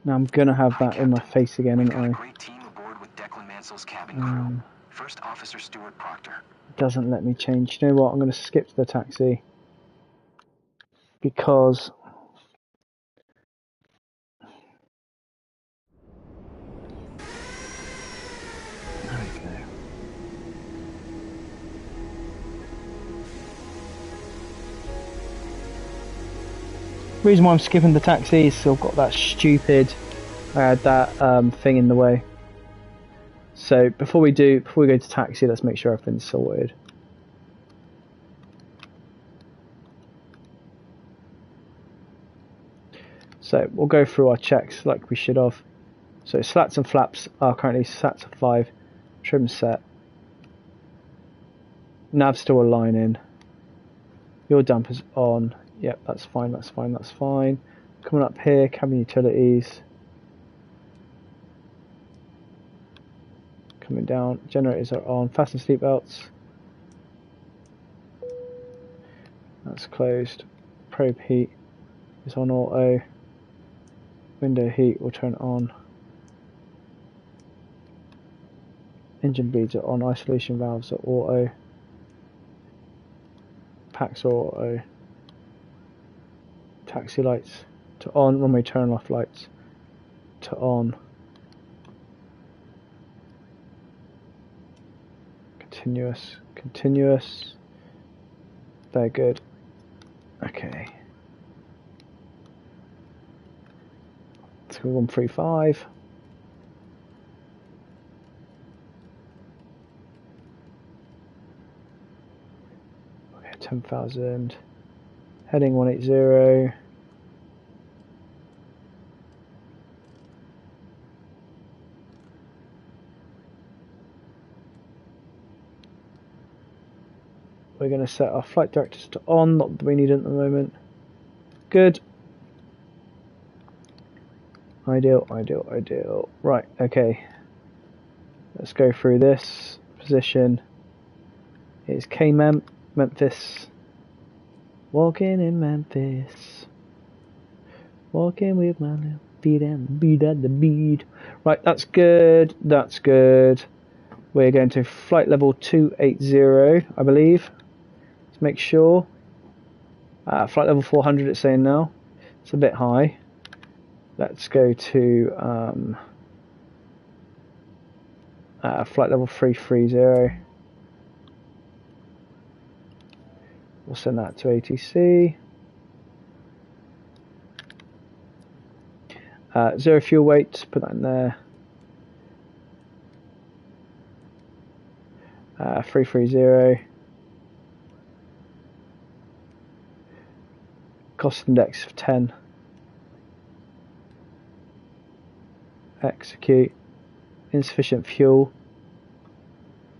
Now I'm gonna have that in my face again, aren't I? Great team aboard with Declan Mansell's cabin crew. First Officer Stuart Proctor. Doesn't let me change. You know what? I'm gonna skip to the taxi because there we go. The reason why I'm skipping the taxi is I've got that stupid. I had that thing in the way. So before we go to taxi, let's make sure everything's sorted. So we'll go through our checks like we should have. So slats and flaps are currently sat to 5. Trim set. Nav still aligning. Your damper's on. Yep, that's fine, that's fine, that's fine. Coming up here, cabin utilities. Coming down, generators are on. Fasten seatbelts. That's closed. Probe heat is on auto. Window heat will turn on. Engine bleeds are on. Isolation valves are auto. Packs are auto. Taxi lights to on. Runway turn off lights to on. Continuous. Continuous. They're good. Okay. Let's go 135. Okay, 10,000. Heading 180. We're going to set our flight directors to on, not that we need it at the moment. Good. Ideal, ideal, ideal. Right, okay. Let's go through this. Position is Memphis. Walking in Memphis. Walking with my little feet and beat at the beat. Right, that's good. That's good. We're going to flight level 280, I believe. Let's make sure. Flight level 400 it's saying now. It's a bit high. Let's go to flight level 330. We'll send that to ATC. Zero fuel weight, put that in there. 330. Cost index of 10. Execute. Insufficient fuel.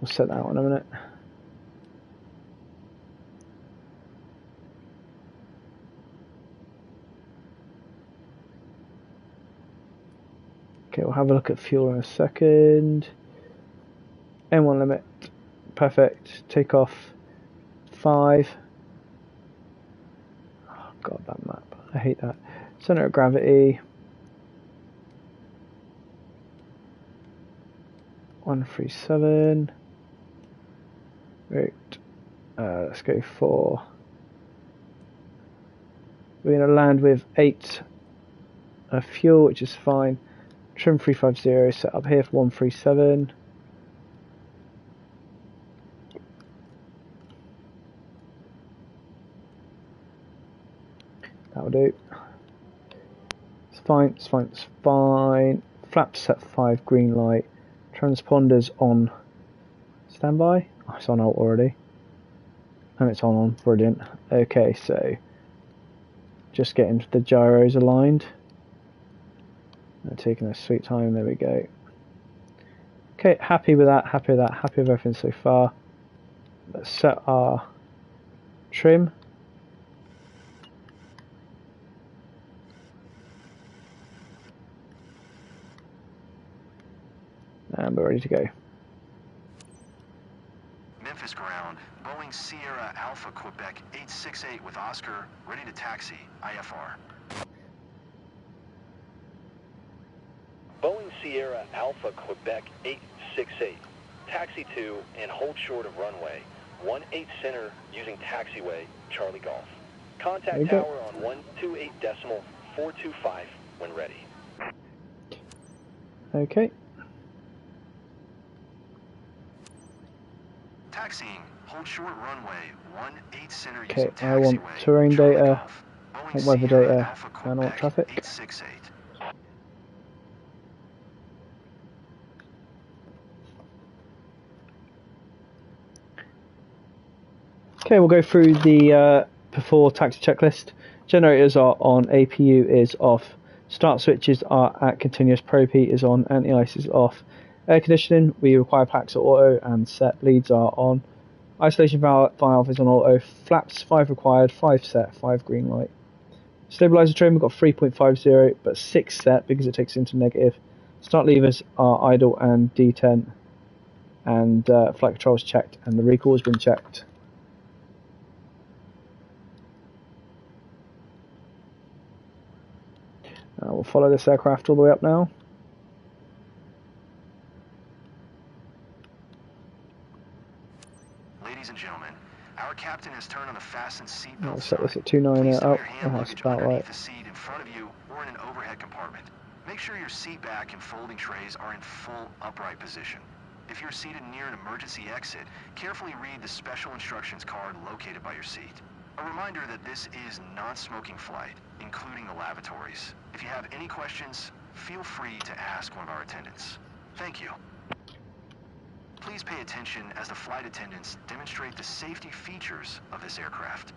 We'll set that out in a minute. Okay, we'll have a look at fuel in a second. N1 limit. Perfect. Take off 5. Oh god, that map. I hate that. Center of gravity. 137. Right. Let's go for. We're going to land with 8 fuel, which is fine. Trim 350 set up here for 137. That'll do. It's fine, it's fine, it's fine. Flaps set 5, green light. Transponders on standby. Oh, it's on alt already. And it's on, brilliant. Okay, so just getting the gyros aligned. They're taking a sweet time, there we go. Okay, happy with that, happy with that, happy with everything so far. Let's set our trim. And we're ready to go. Memphis ground. Boeing Sierra Alpha Quebec 868 with Oscar. Ready to taxi. IFR. Boeing Sierra Alpha Quebec 868. Taxi to and hold short of runway 18 center using taxiway Charlie Golf. Contact tower on 128.425 when ready. Okay. Taxiing, hold short runway 18 center Okay, using taxiway. I want terrain Charlie data, Golf. I Boeing want weather Sierra data, Alpha and I want Quebec traffic. 868. Okay, we'll go through the before taxi checklist. Generators are on, APU is off, start switches are at continuous, Pro-P is on, anti-ice is off. Air conditioning, we require packs are auto and set, bleeds are on. Isolation valve is on auto, flaps 5 required, 5 set, 5 green light. Stabilizer trim, we've got 3.50 but 6 set because it takes into negative. Start levers are idle and D10, and flight control is checked and the recall has been checked. We'll follow this aircraft all the way up now. Ladies and gentlemen, our captain has turned on the fasten seatbelt. I'll set this sign. at 29. Please stow Oh, your hand that's luggage about underneath right. the seat in front of you or in an overhead compartment. Make sure your seat back and folding trays are in full upright position. If you're seated near an emergency exit, carefully read the special instructions card located by your seat. A reminder that this is non-smoking flight, including the lavatories. If you have any questions, feel free to ask one of our attendants. Thank you. Please pay attention as the flight attendants demonstrate the safety features of this aircraft.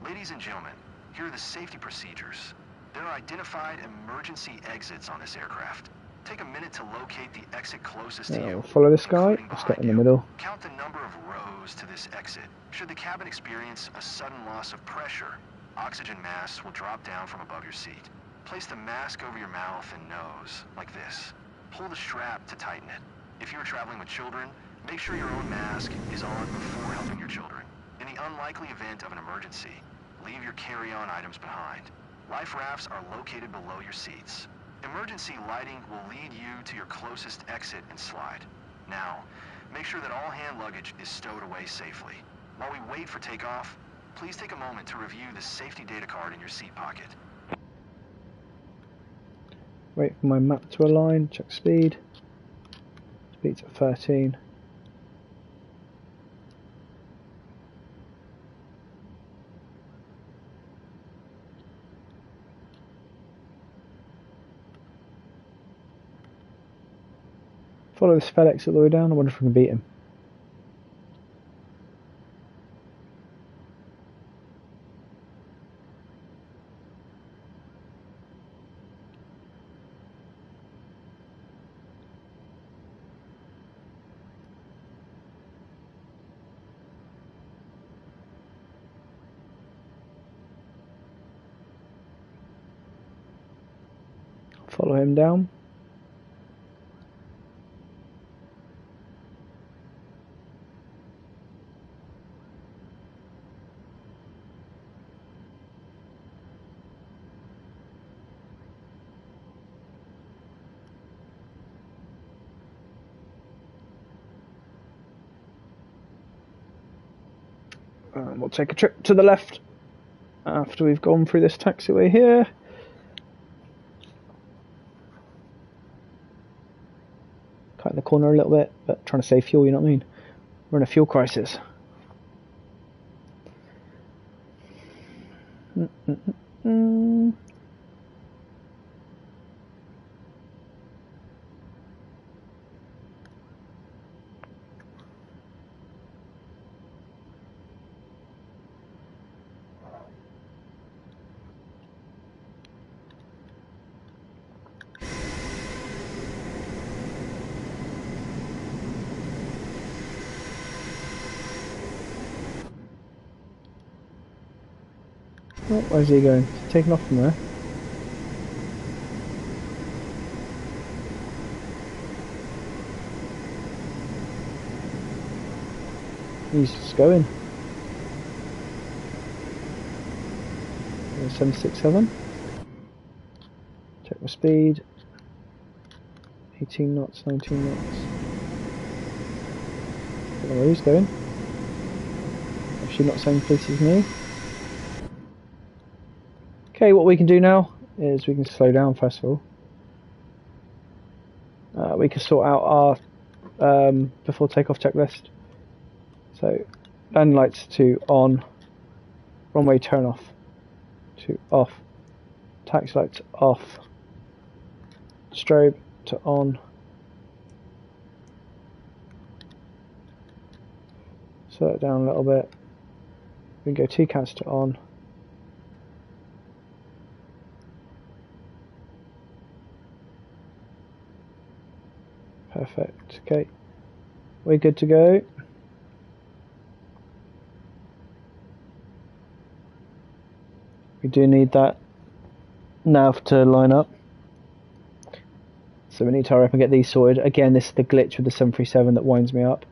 Ladies and gentlemen, here are the safety procedures. There are identified emergency exits on this aircraft. Take a minute to locate the exit closest to you. We'll follow this guy. including Let's get in behind the you. middle. Count the number of rows to this exit. Should the cabin experience a sudden loss of pressure, oxygen masks will drop down from above your seat. Place the mask over your mouth and nose, like this. Pull the strap to tighten it. If you are traveling with children, make sure your own mask is on before helping your children. In the unlikely event of an emergency, leave your carry-on items behind. Life rafts are located below your seats. Emergency lighting will lead you to your closest exit and slide. Now, make sure that all hand luggage is stowed away safely. While we wait for takeoff, please take a moment to review the safety data card in your seat pocket. Wait for my map to align, check speed. Speed's at 13. Follow this FedEx all the way down, I wonder if we can beat him. Follow him down. We'll take a trip to the left after we've gone through this taxiway here. Cut in the corner a little bit, but trying to save fuel, you know what I mean? We're in a fuel crisis. Oh, where's he going? He's taking off from there. He's just going. 767. Check my speed. 18 knots, 19 knots. I don't know where he's going. Actually not same place as me. Okay, what we can do now is we can slow down first of all. We can sort out our before takeoff checklist. So landing lights to on, runway turn off to off, taxi lights off, strobe to on, slow it down a little bit. We can go TCAS to on. Perfect. Okay, we're good to go. We do need that nav to line up, so we need to hurry up and get these sorted. Again, this is the glitch with the 737 that winds me up.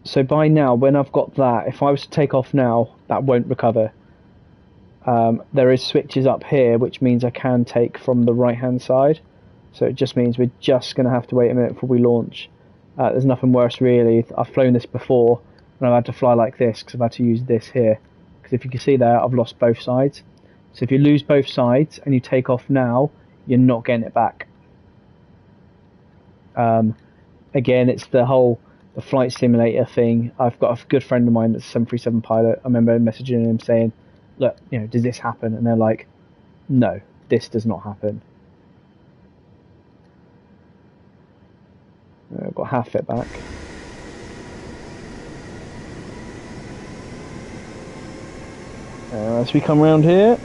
So by now, when I've got that, if I was to take off now, that won't recover. There is switches up here, which means I can take from the right hand side. So it just means we're just going to have to wait a minute before we launch. There's nothing worse really. I've flown this before and I've had to fly like this because I've had to use this here. Because if you can see there, I've lost both sides. So if you lose both sides and you take off now, you're not getting it back. Again, it's the flight simulator thing. I've got a good friend of mine that's a 737 pilot. I remember messaging him saying, look, does this happen? And they're like, no, this does not happen. I've got half it back. As we come around here,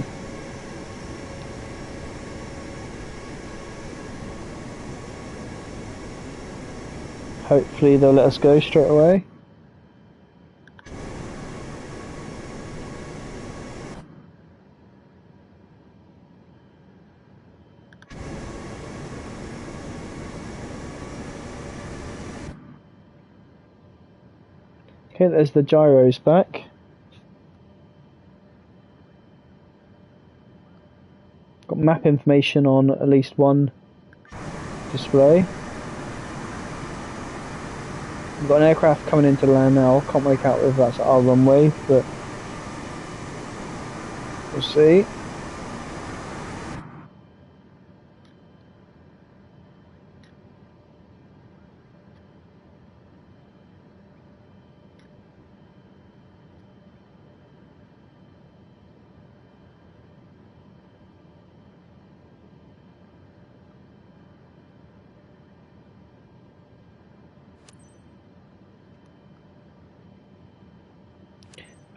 hopefully they'll let us go straight away. Okay, there's the gyros back. Got map information on at least one display. We've got an aircraft coming into the land now. Can't make out if that's our runway, but we'll see.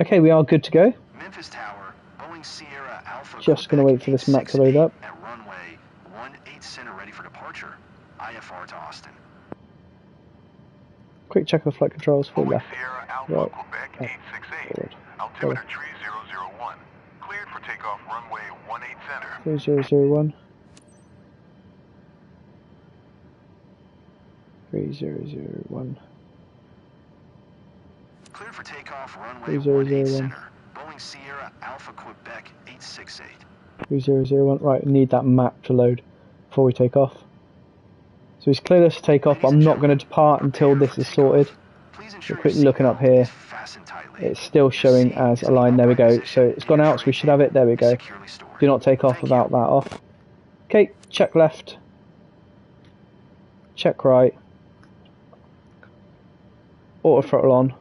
Okay, we are good to go. Memphis Tower, Boeing Sierra Alpha. Just going to wait for this map to load up. At runway 18 center, ready for departure. IFR to Austin. Quick check of the flight controls for left. Sierra Alpha, Right. Quebec Left. 868. Altimeter 3001. Cleared for takeoff runway 18 center. 3001. 3001. Cleared for takeoff runway 18 3001. center. Boeing Sierra Alpha, Quebec 868. 3001. Right, we need that map to load before we take off. So he's cleared us to take off, but I'm not going to depart until this is sorted. We're quickly looking up here. It's still showing as a line. There we go. So it's gone out, so we should have it. There we go. Do not take off without that off. Okay, check left. Check right. Auto throttle on.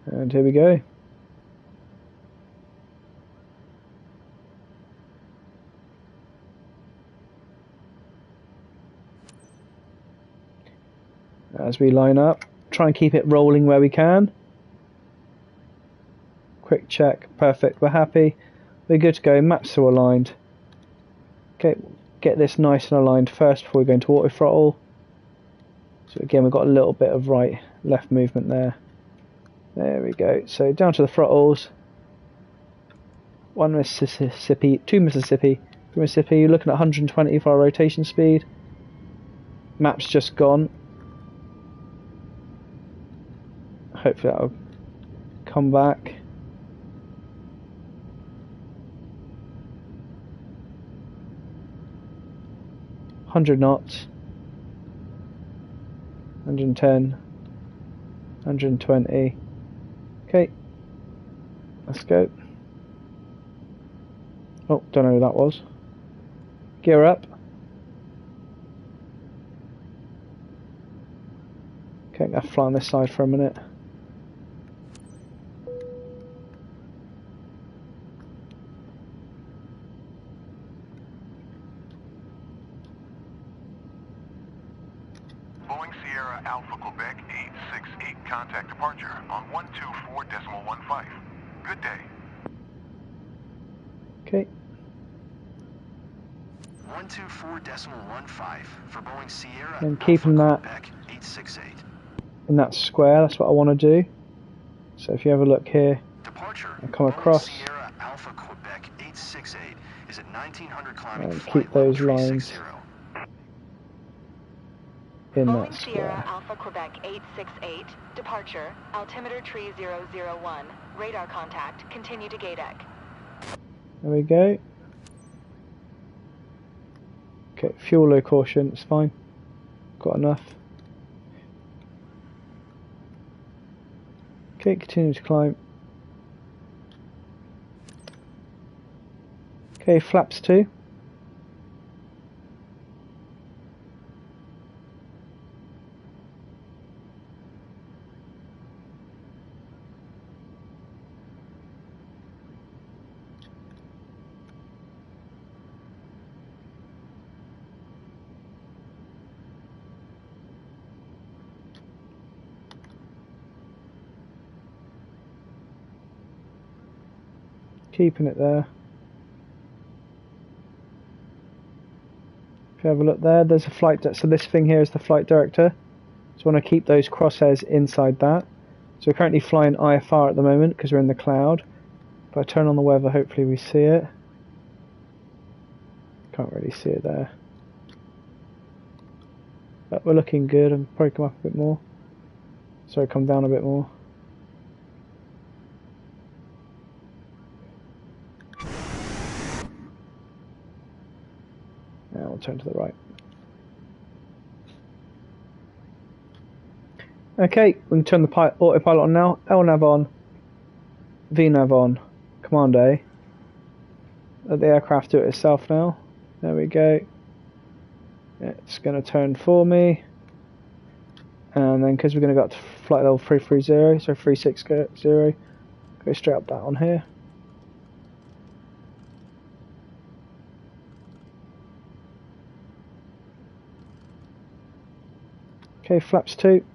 And here we go. As we line up, try and keep it rolling where we can. Quick check, perfect, we're happy. We're good to go, maps are aligned. Okay, get this nice and aligned first before we go into auto throttle. So again, we've got a little bit of right, left movement there. There we go. So down to the throttles. 1 Mississippi, 2 Mississippi, 3 Mississippi. You're looking at 120 for our rotation speed. Map's just gone. hopefully that'll come back. knots, 110, 120. Okay, let's go. Oh, don't know who that was. Gear up. Okay, I'm gonna fly on this side for a minute. Boeing Sierra Alpha Quebec 868 contact departure on 124.15. Good day. Okay. 124.15 for Boeing Sierra And keeping Alpha that Quebec 868. in that square, that's what I want to do. So if you have a look here, Departure. I come Boeing across Sierra Alpha Quebec 868 is at 1900 climbing and flight keep those level lines 360. in Boeing that Sierra square. Alpha Quebec 868, departure, altimeter tree 001, radar contact, continue to gate deck. There we go. Okay, fuel low caution, it's fine. Got enough. Okay, continue to climb. Okay, flaps 2. Keeping it there. If you have a look there, there's a flight. So this thing here is the flight director. So I want to keep those crosshairs inside that. So we're currently flying IFR at the moment because we're in the cloud. If I turn on the weather, hopefully we see it. Can't really see it there. But we're looking good. I'm probably come up a bit more. Sorry, come down a bit more. Now we'll turn to the right. Okay, we can turn the autopilot on now. LNAV on. VNAV on. Command A. Let the aircraft do it itself now. There we go. It's going to turn for me. And then because we're going to go up to flight level 330, so 360, go straight up that on here. Okay, flaps 2.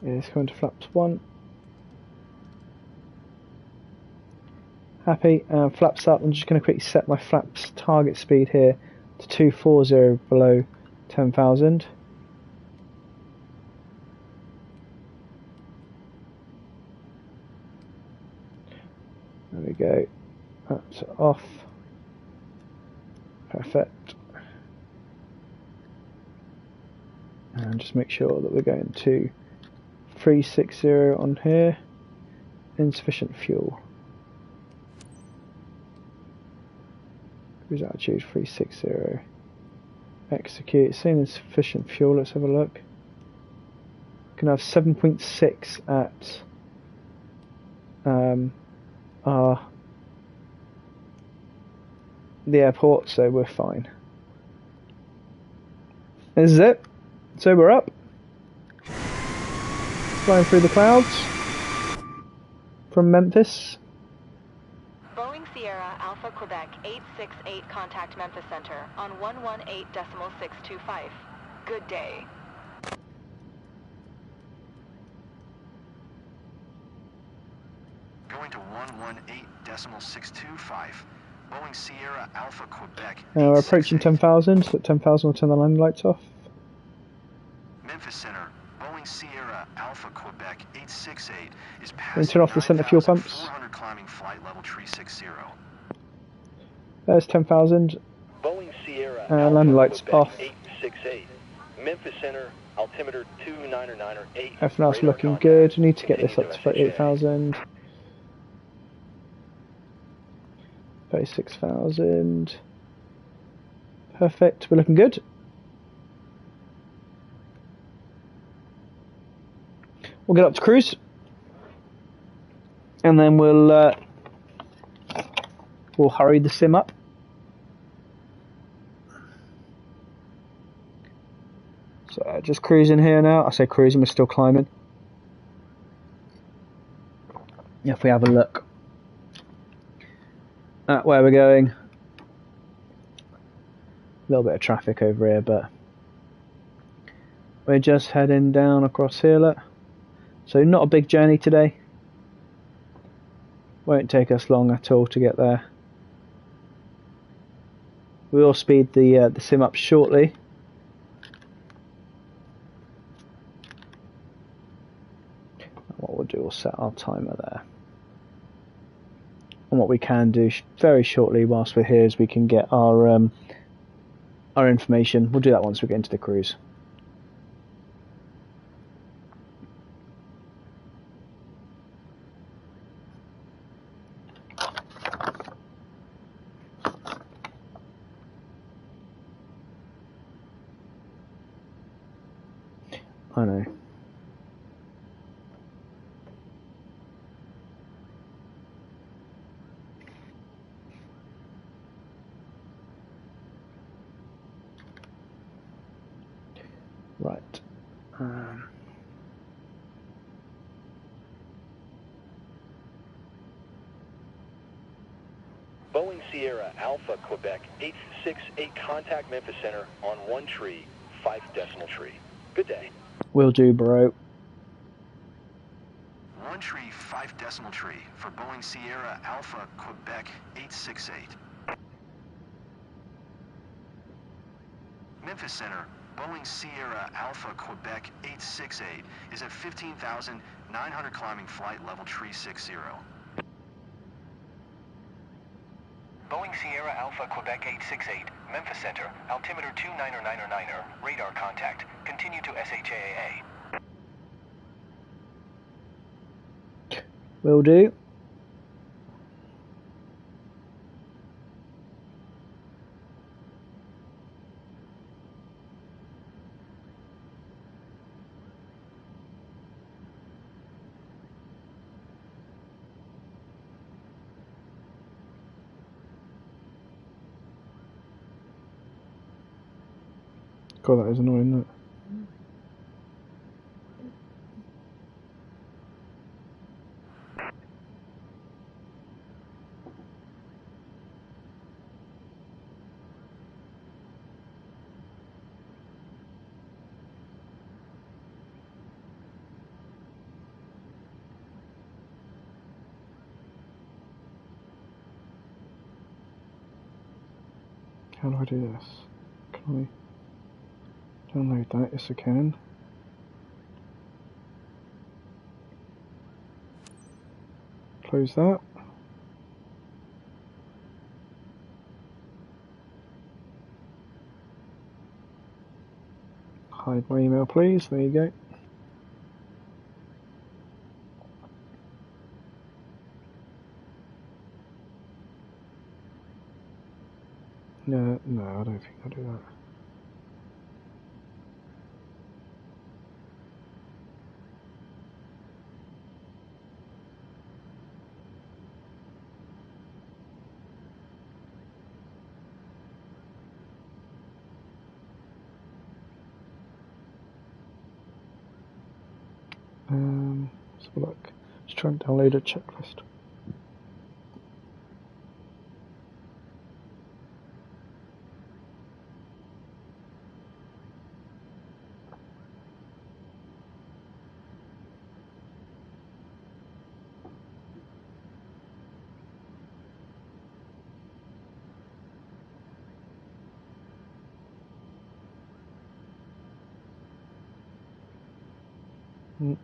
It's going to flaps 1. Happy, flaps up. I'm just going to quickly set my flaps target speed here to 240 below 10,000. There we go. That's off. Perfect. And just make sure that we're going to 360 on here. Insufficient fuel. Cruise altitude 360. Execute. It's saying insufficient fuel. Let's have a look. We can have 7.6 at the airport, so we're fine. This is it. So we're up. Flying through the clouds from Memphis. Boeing Sierra Alpha Quebec 868 contact Memphis Center on 118.625. Good day. Going to 118.625. Boeing Sierra Alpha Quebec. We're approaching 10,000, so at 10,000 we'll turn the landing lights off. Memphis Center, Boeing Sierra Alpha Quebec 868 is And passing turn off the centre fuel pumps. 9,400 climbing flight level 360. There's 10,000. Boeing Sierra Landing lights Quebec off. 868. Memphis Center, altimeter 29908. Everything else looking good. We need to get this up to 38,000. 36,000. Perfect. We're looking good. We'll get up to cruise, and then we'll hurry the sim up. So just cruising here now. I say cruising, we're still climbing. If we have a look at where we're going, a little bit of traffic over here, but we're just heading down across here. Look. So not a big journey today. Won't take us long at all to get there. We will speed the sim up shortly. What we'll do, we'll set our timer there. And what we can do very shortly whilst we're here is we can get our information. We'll do that once we get into the cruise. I know. Right. Boeing Sierra Alpha Quebec 868, contact Memphis Center on 1 tree, 5 decimal tree. Good day. Will do, bro. 1 tree, 5 decimal tree for Boeing Sierra Alpha Quebec 868. Memphis Center, Boeing Sierra Alpha Quebec 868 is at 15,900 climbing flight level tree 60. Boeing Sierra Alpha Quebec 868, Memphis Center, altimeter 29909, radar contact. Continue to SHAA. Will do. God, that is annoying, isn't it? How do I do this? Can I download that? Yes, I can. Close that. Hide my email, please. There you go. No, I don't think I'll do that. Let's have a look. Let's try and download a checklist. I'm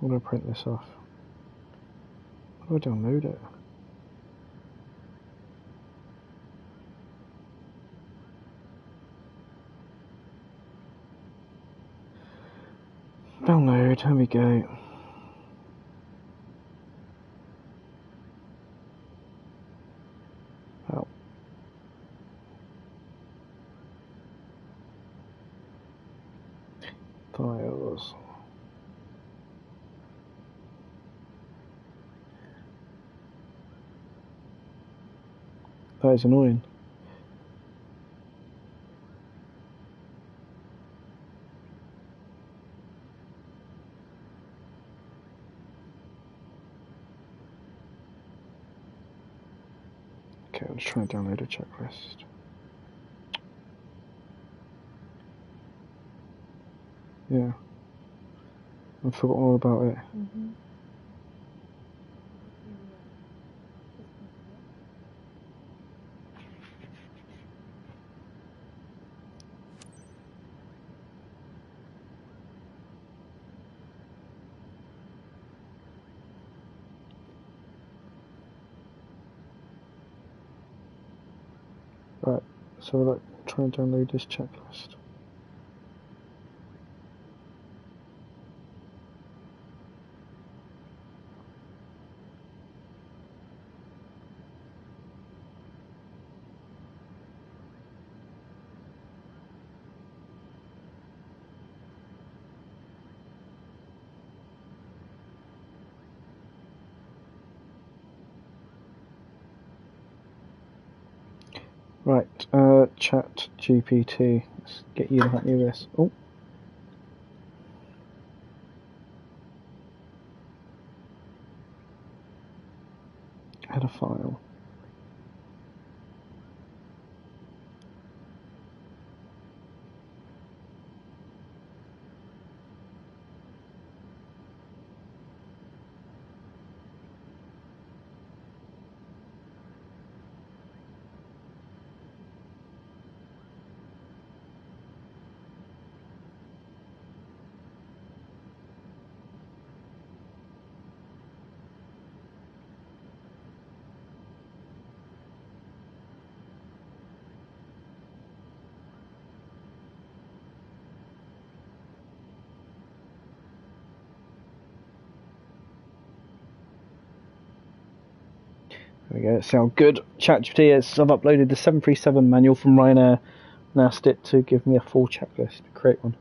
going to print this off. How do I download it? Download, here we go. Oh. Files. That is annoying. Okay, I'll just try and download a checklist. Yeah. I forgot all about it. Right, so let's try and download this checklist. Right, chat GPT. Let's get you to help me with this. Oh. Add a file. There we go, it sounds good. ChatGPT, I've uploaded the 737 manual from Ryanair and asked it to give me a full checklist. Create one.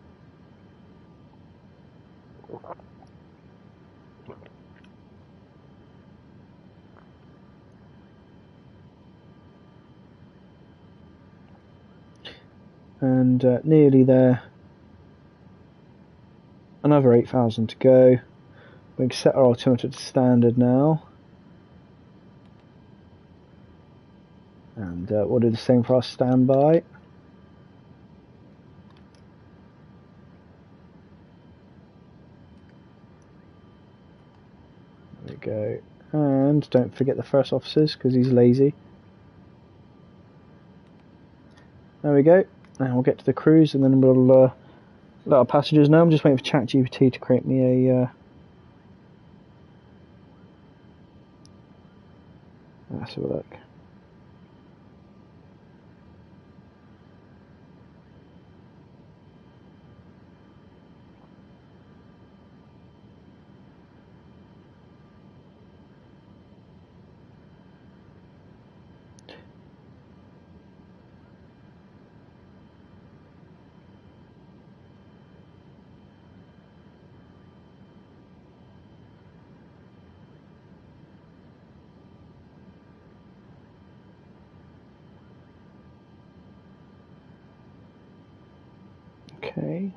And nearly there. Another 8,000 to go. We can set our altimeter to standard now. And we'll do the same for our standby. There we go. And don't forget the first officers because he's lazy. There we go. Now we'll get to the cruise and then we'll let our passengers know. I'm just waiting for ChatGPT to create me a... let's have a look. Okay.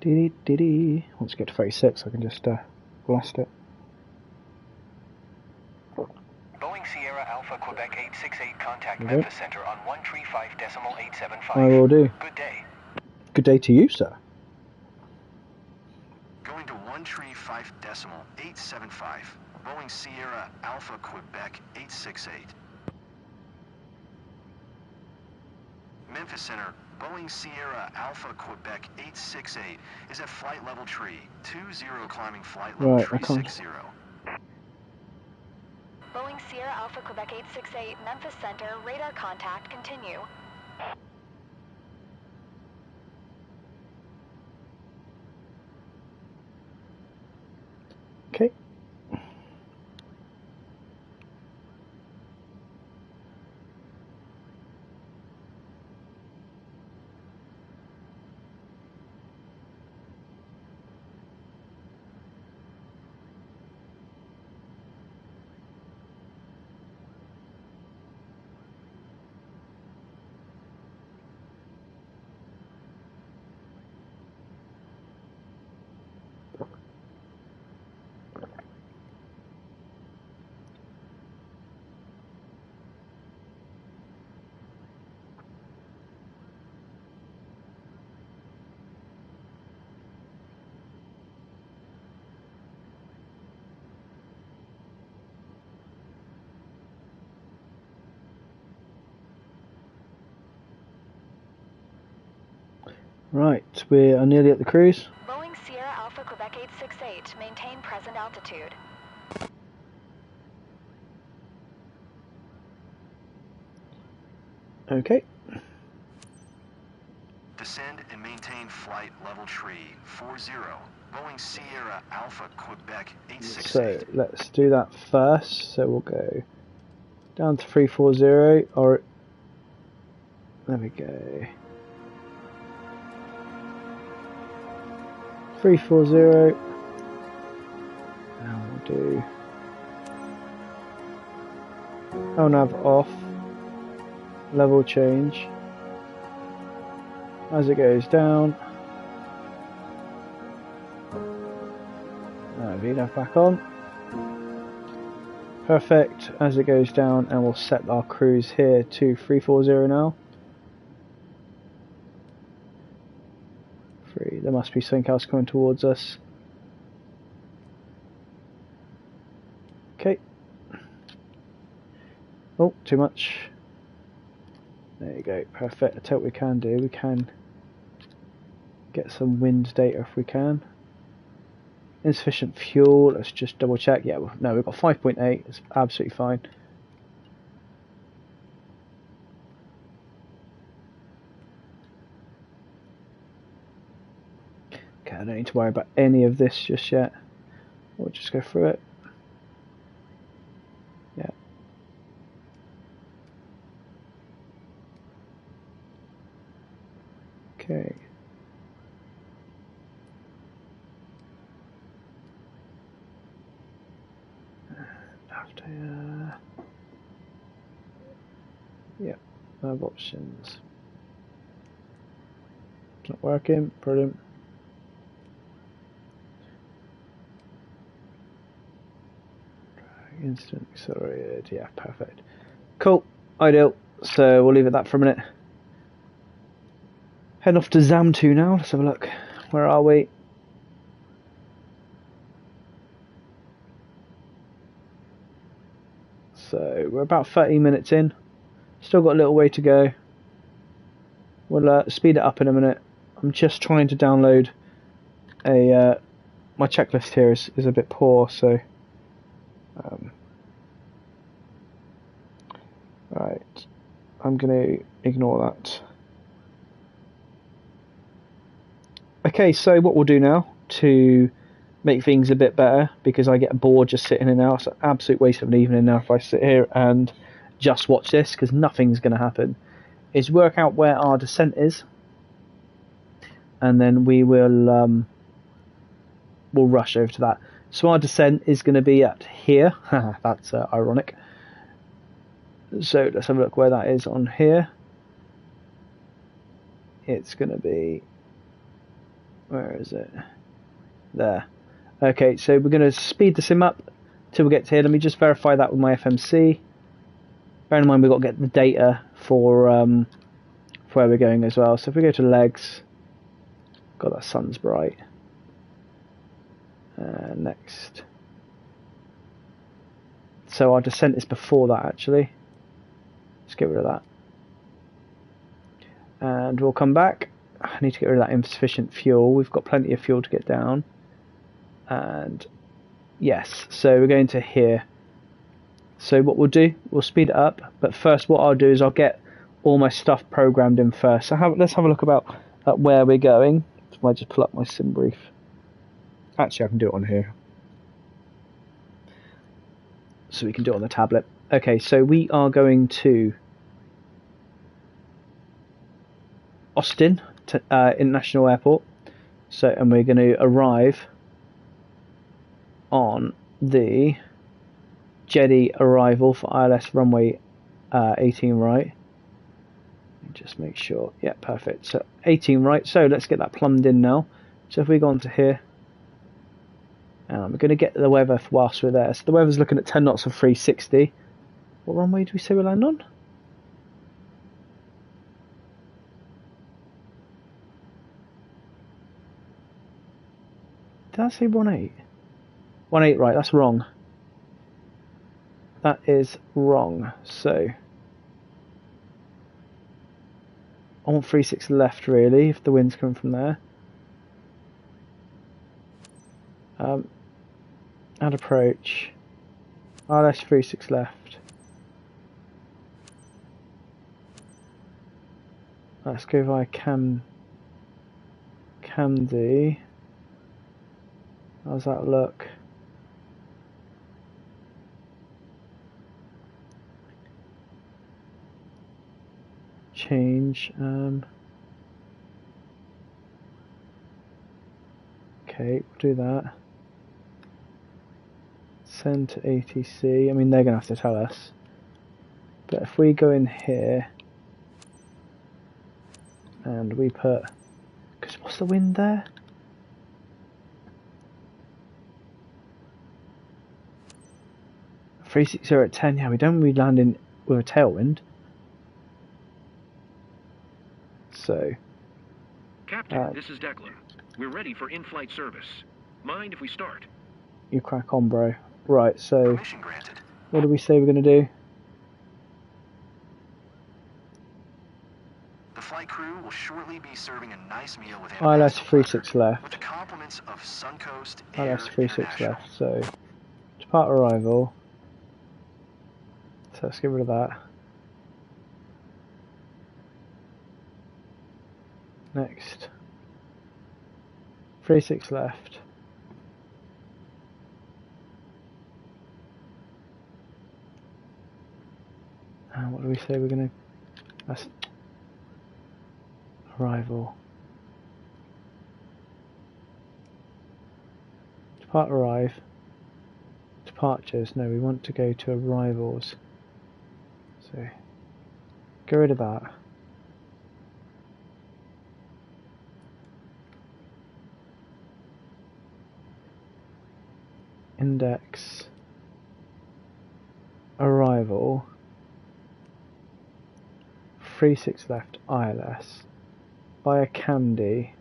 Diddy. Once I get to 36, I can just Blast it. Boeing Sierra Alpha Quebec 868, contact Memphis Center on 135.875. I will do. Good day. Good day to you, sir. Going to 135.875. Boeing Sierra Alpha Quebec 868. Memphis Center, Boeing Sierra Alpha Quebec 868 is at flight level tree 20, climbing flight level Right, tree I can't. 60. Boeing Sierra Alpha Quebec 868, Memphis Center, radar contact, continue. Okay. Right, we are nearly at the cruise. Boeing Sierra Alpha Quebec 868, maintain present altitude. Okay. Descend and maintain flight level tree 40. Boeing Sierra Alpha Quebec 868. So let's do that first. So we'll go down to 340, or there we go. 340, and we'll do nav off, level change. As it goes down, VNAV back on. Perfect. As it goes down, and we'll set our cruise here to 340 now. There must be something else coming towards us. Okay. Oh, too much. There you go. Perfect. I tell you what we can do. We can get some wind data if we can. Insufficient fuel. Let's just double check. Yeah, no, we've got 5.8. It's absolutely fine. Okay, I don't need to worry about any of this just yet. We'll just go through it. Yeah. Okay. After, yeah, I have options. It's not working. Brilliant. Instant accelerated. Yeah, perfect. Cool. Ideal. So we'll leave it at that for a minute. Heading off to ZAM2 now. Let's have a look. Where are we? So we're about 30 minutes in. Still got a little way to go. We'll speed it up in a minute. I'm just trying to download a... my checklist here is a bit poor, so... right. I'm going to ignore that. Okay, so what we'll do now to make things a bit better, because I get bored just sitting in now. It's an absolute waste of an evening now if I sit here and just watch this, because nothing's going to happen, is work out where our descent is, and then we will we'll rush over to that. So our descent is going to be at here. That's ironic. So let's have a look where that is on here. It's going to be, where is it? There. Okay, so we're going to speed the sim up till we get to here. Let me just verify that with my FMC. Bear in mind we've got to get the data for where we're going as well. So if we go to legs, God, that sun's bright. Next. So our descent is before that actually. Let's get rid of that. And we'll come back. I need to get rid of that insufficient fuel. We've got plenty of fuel to get down. And yes, so we're going to here. So what we'll do, we'll speed it up. But first what I'll do is I'll get all my stuff programmed in first. So let's have a look at where we're going. So I might just pull up my sim brief. Actually, I can do it on here. So we can do it on the tablet. Okay, so we are going to Austin International Airport. So, and we're going to arrive on the Jetty arrival for ILS runway 18 right. Just make sure. Yeah, perfect. So 18 right. So let's get that plumbed in now. So if we go on to here, we're going to get the weather whilst we're there. So the weather's looking at 10 knots of 360. What runway do we say we land on? Did I say 18? 18 right, that's wrong. That is wrong. So I want 36 left really, if the wind's coming from there. Add approach. ILS 36 left. Let's go via Camdy. How's that look? Change. Okay, we'll do that. Send to ATC. I mean, they're going to have to tell us. But if we go in here and we put... Because what's the wind there? .360 at 10. Yeah, we don't really land in with a tailwind. So... Captain, this is Declan. We're ready for in-flight service. Mind if we start? You crack on, bro. Right, so Permission granted. what do we say we're going to do? The flight crew will shortly be serving a nice meal with ILS 36 left. with the compliments of Suncoast Air ILS 36 International. left. So depart arrival. So let's get rid of that. Next. 36 left. And what do we say we're going to... That's arrival. Depart arrive. Departures. No, we want to go to arrivals. So get rid of that. Index. Arrival. 36 left ILS. Via Camdy.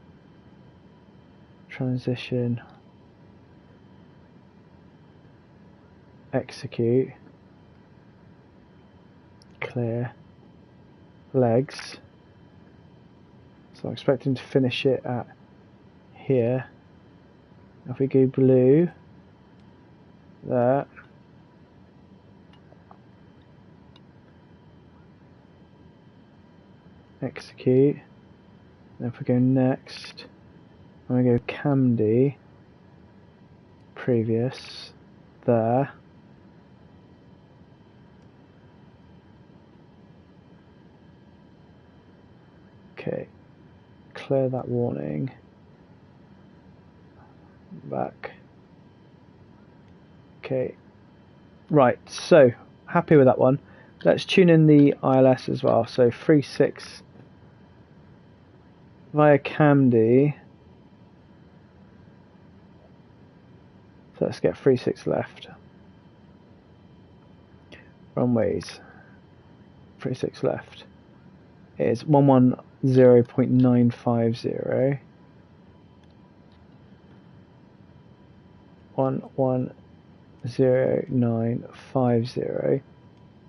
Transition. Execute. Clear. Legs. So I'm expecting to finish it at here. If we go blue, there. Execute. And if we go next, and we go Camdy, previous, there. Okay, clear that warning. Back. Okay, right, so happy with that one. Let's tune in the ILS as well. So 36 via Camdy. So let's get 36 left. Runways. 36 left. Is 110.950. 110.950.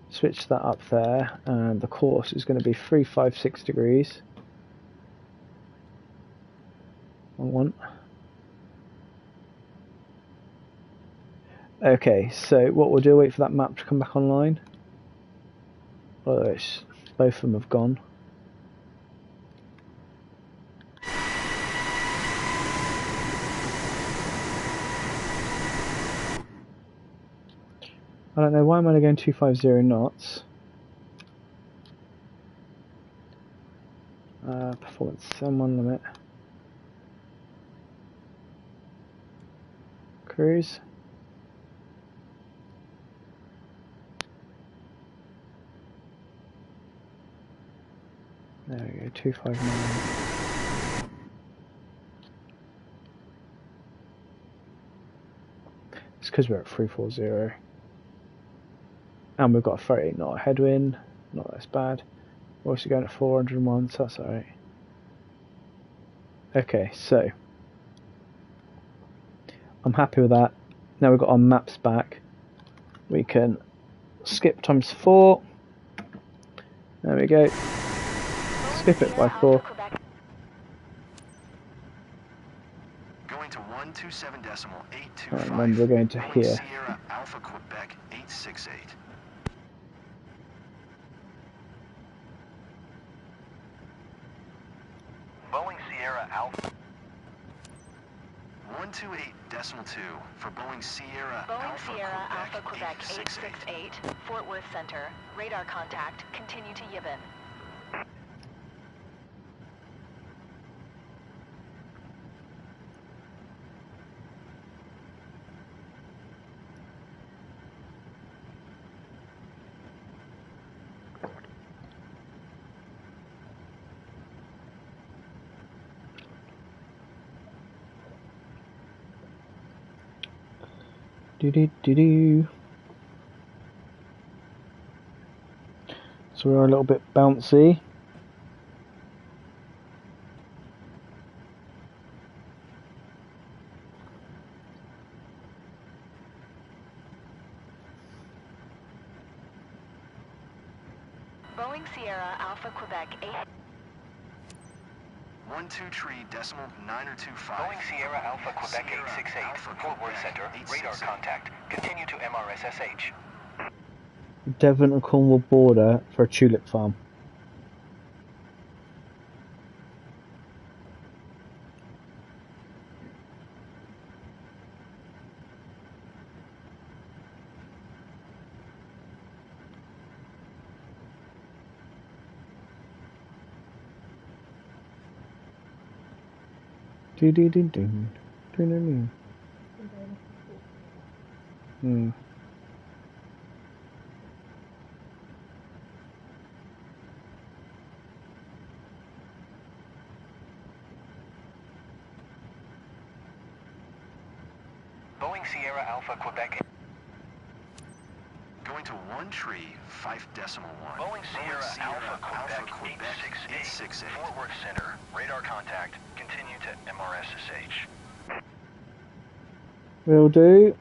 Switch that up there, and the course is going to be 356 degrees. One. Okay, so what we'll do, wait for that map to come back online. Oh, both of them have gone. I don't know, why am I going 250 knots? Performance, someone limit. Cruise. There we go, 259. It's because we're at 340. And we've got a 38 knot headwind, not that's bad. We're also going at 401, so that's alright. Okay, so I'm happy with that. Now we've got our maps back. We can skip times 4. There we go. Skip it by 4. Going to 127.825. And then we're going to here. Sierra Alpha Quebec 868. Boeing Sierra Alpha. 128.2 for Boeing Sierra Alpha Quebec 868, Fort Worth Center. Radar contact. Continue to Yibin. So we're a little bit bouncy. Boeing Sierra Alpha Quebec 8. 123.925. Boeing Sierra Alpha Quebec 868, Fort Worth Center. Radar contact. Continue to MRSSH. Devon and Cornwall border for a tulip farm. Boeing Sierra Alpha Quebec. Going to 135.1. Boeing Sierra Alpha Quebec 868, Fort Worth Center. Radar contact. Continue to MRSSH. Will do.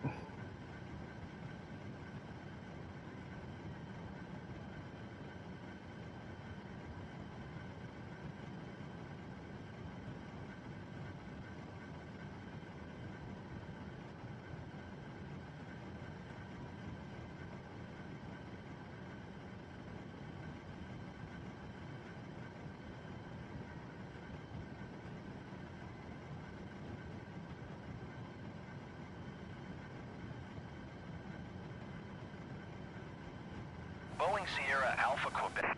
Boeing Sierra Alpha Quebec.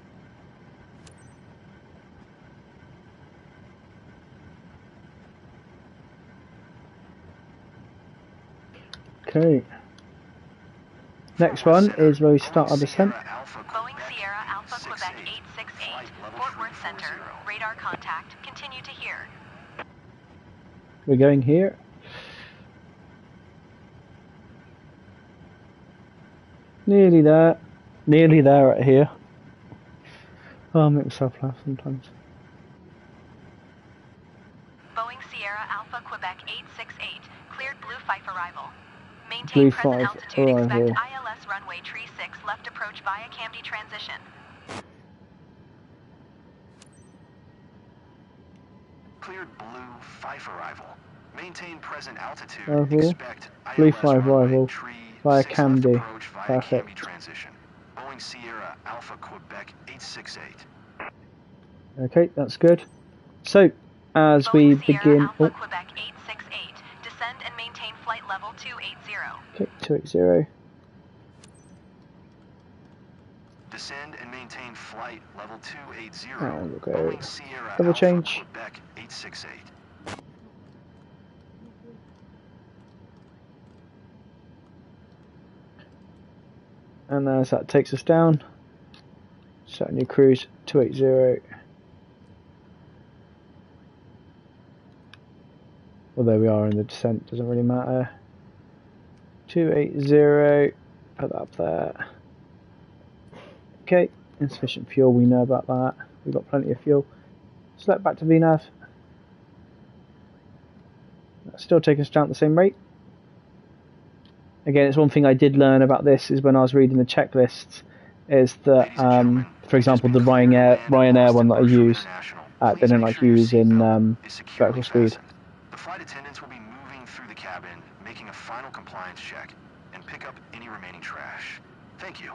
Okay. Next one is where we start our descent. Boeing Sierra Alpha Quebec 868, Fort Worth Center. Radar contact. Continue to here. We're going here. Nearly there. Nearly there right here. Oh, I'll make myself laugh sometimes. Boeing Sierra Alpha Quebec 868, cleared Blue 5 arrival. Maintain Blue present 5 altitude, arrival. expect ILS runway tree 6 left approach via Camdy transition. Cleared Blue 5 arrival. Maintain present altitude, Arrival. expect Blue ILS 5 runway arrival. tree Via 6 left Camdy. approach via Perfect. Camdy transition. Boeing Sierra Alpha Quebec 868. Okay, that's good. So, as we Boeing Sierra begin... Alpha Quebec 868, descend and maintain flight level 280. Okay, 280. Descend and maintain flight level 280. And we'll go Boeing Sierra double Alpha change. Quebec 868. And as that takes us down, set a new cruise 280. Well, there we are in the descent, doesn't really matter. 280, put that up there. Okay, insufficient fuel, we know about that. We've got plenty of fuel. Select back to VNAV. That's still taking us down at the same rate. Again, it's one thing I did learn about this is when I was reading the checklists, is that, for example, the Ryanair one that I use, they don't like using vertical speed. The flight attendants will be moving through the cabin, making a final compliance check, and pick up any remaining trash. Thank you.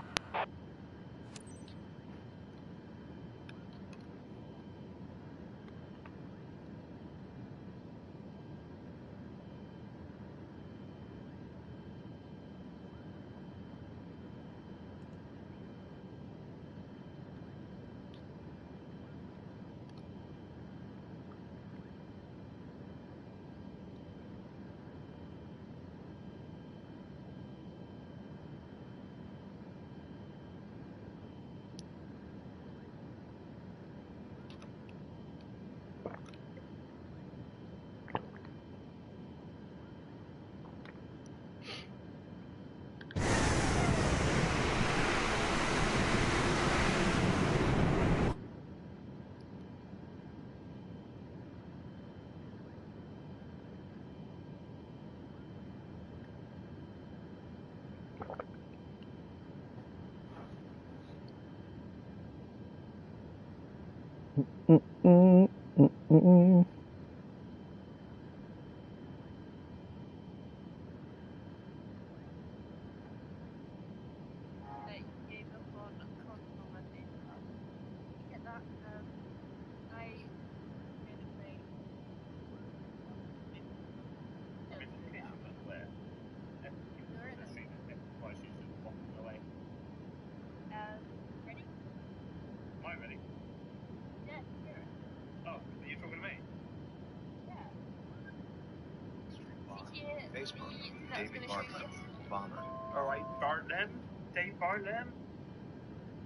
Facebook, David Bartlett, Bomber. Alright, Bartlett, Dave Bartlett.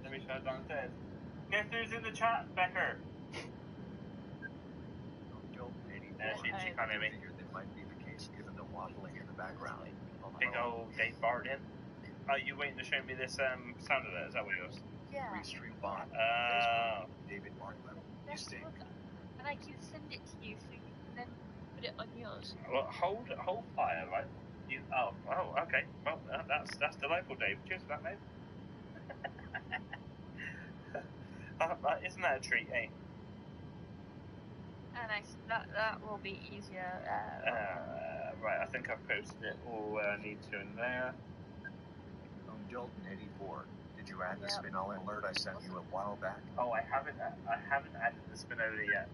Let me shout downstairs. Guess who's in the chat, Becker? She can't hear me. That might be the case given the waddling in the background. Big old Dave Bartlett. Are you waiting to show me this sound alert? Is that what yours? Yeah. Restream bot. David Bartlett. You stink. And I can send it to you so you can then put it on yours. Well, hold fire, right? Okay. Well, that's delightful, Dave. Cheers for that, mate. Isn't that a treat, eh? And that will be easier. Right, I think I've posted it all I need to in there. Dalton 84. Did you add the spin alert I sent you a while back? Oh, I haven't added the spin alert yet.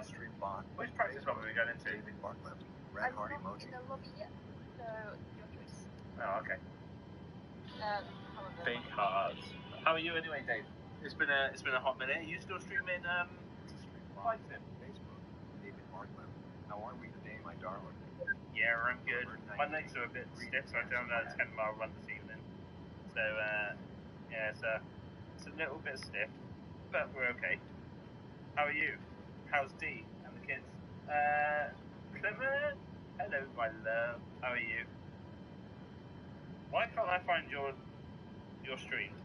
Stream bot. Which practice one are we going into? David Bartlett. Red heart emoji. In the lobby yet, so your choice. Oh, okay. Big hearts. How are you anyway, Dave? It's been a hot minute. Are you still streaming Flight Sim? Facebook. David Bartlett. How are we today, my darling? Yeah, I'm good. My legs are a bit stiff, so I done a 10-mile run this evening. So it's a little bit stiff, but we're okay. How are you? How's Dee and the kids? Clement? Hello, my love. How are you? Why can't I find your Your stream.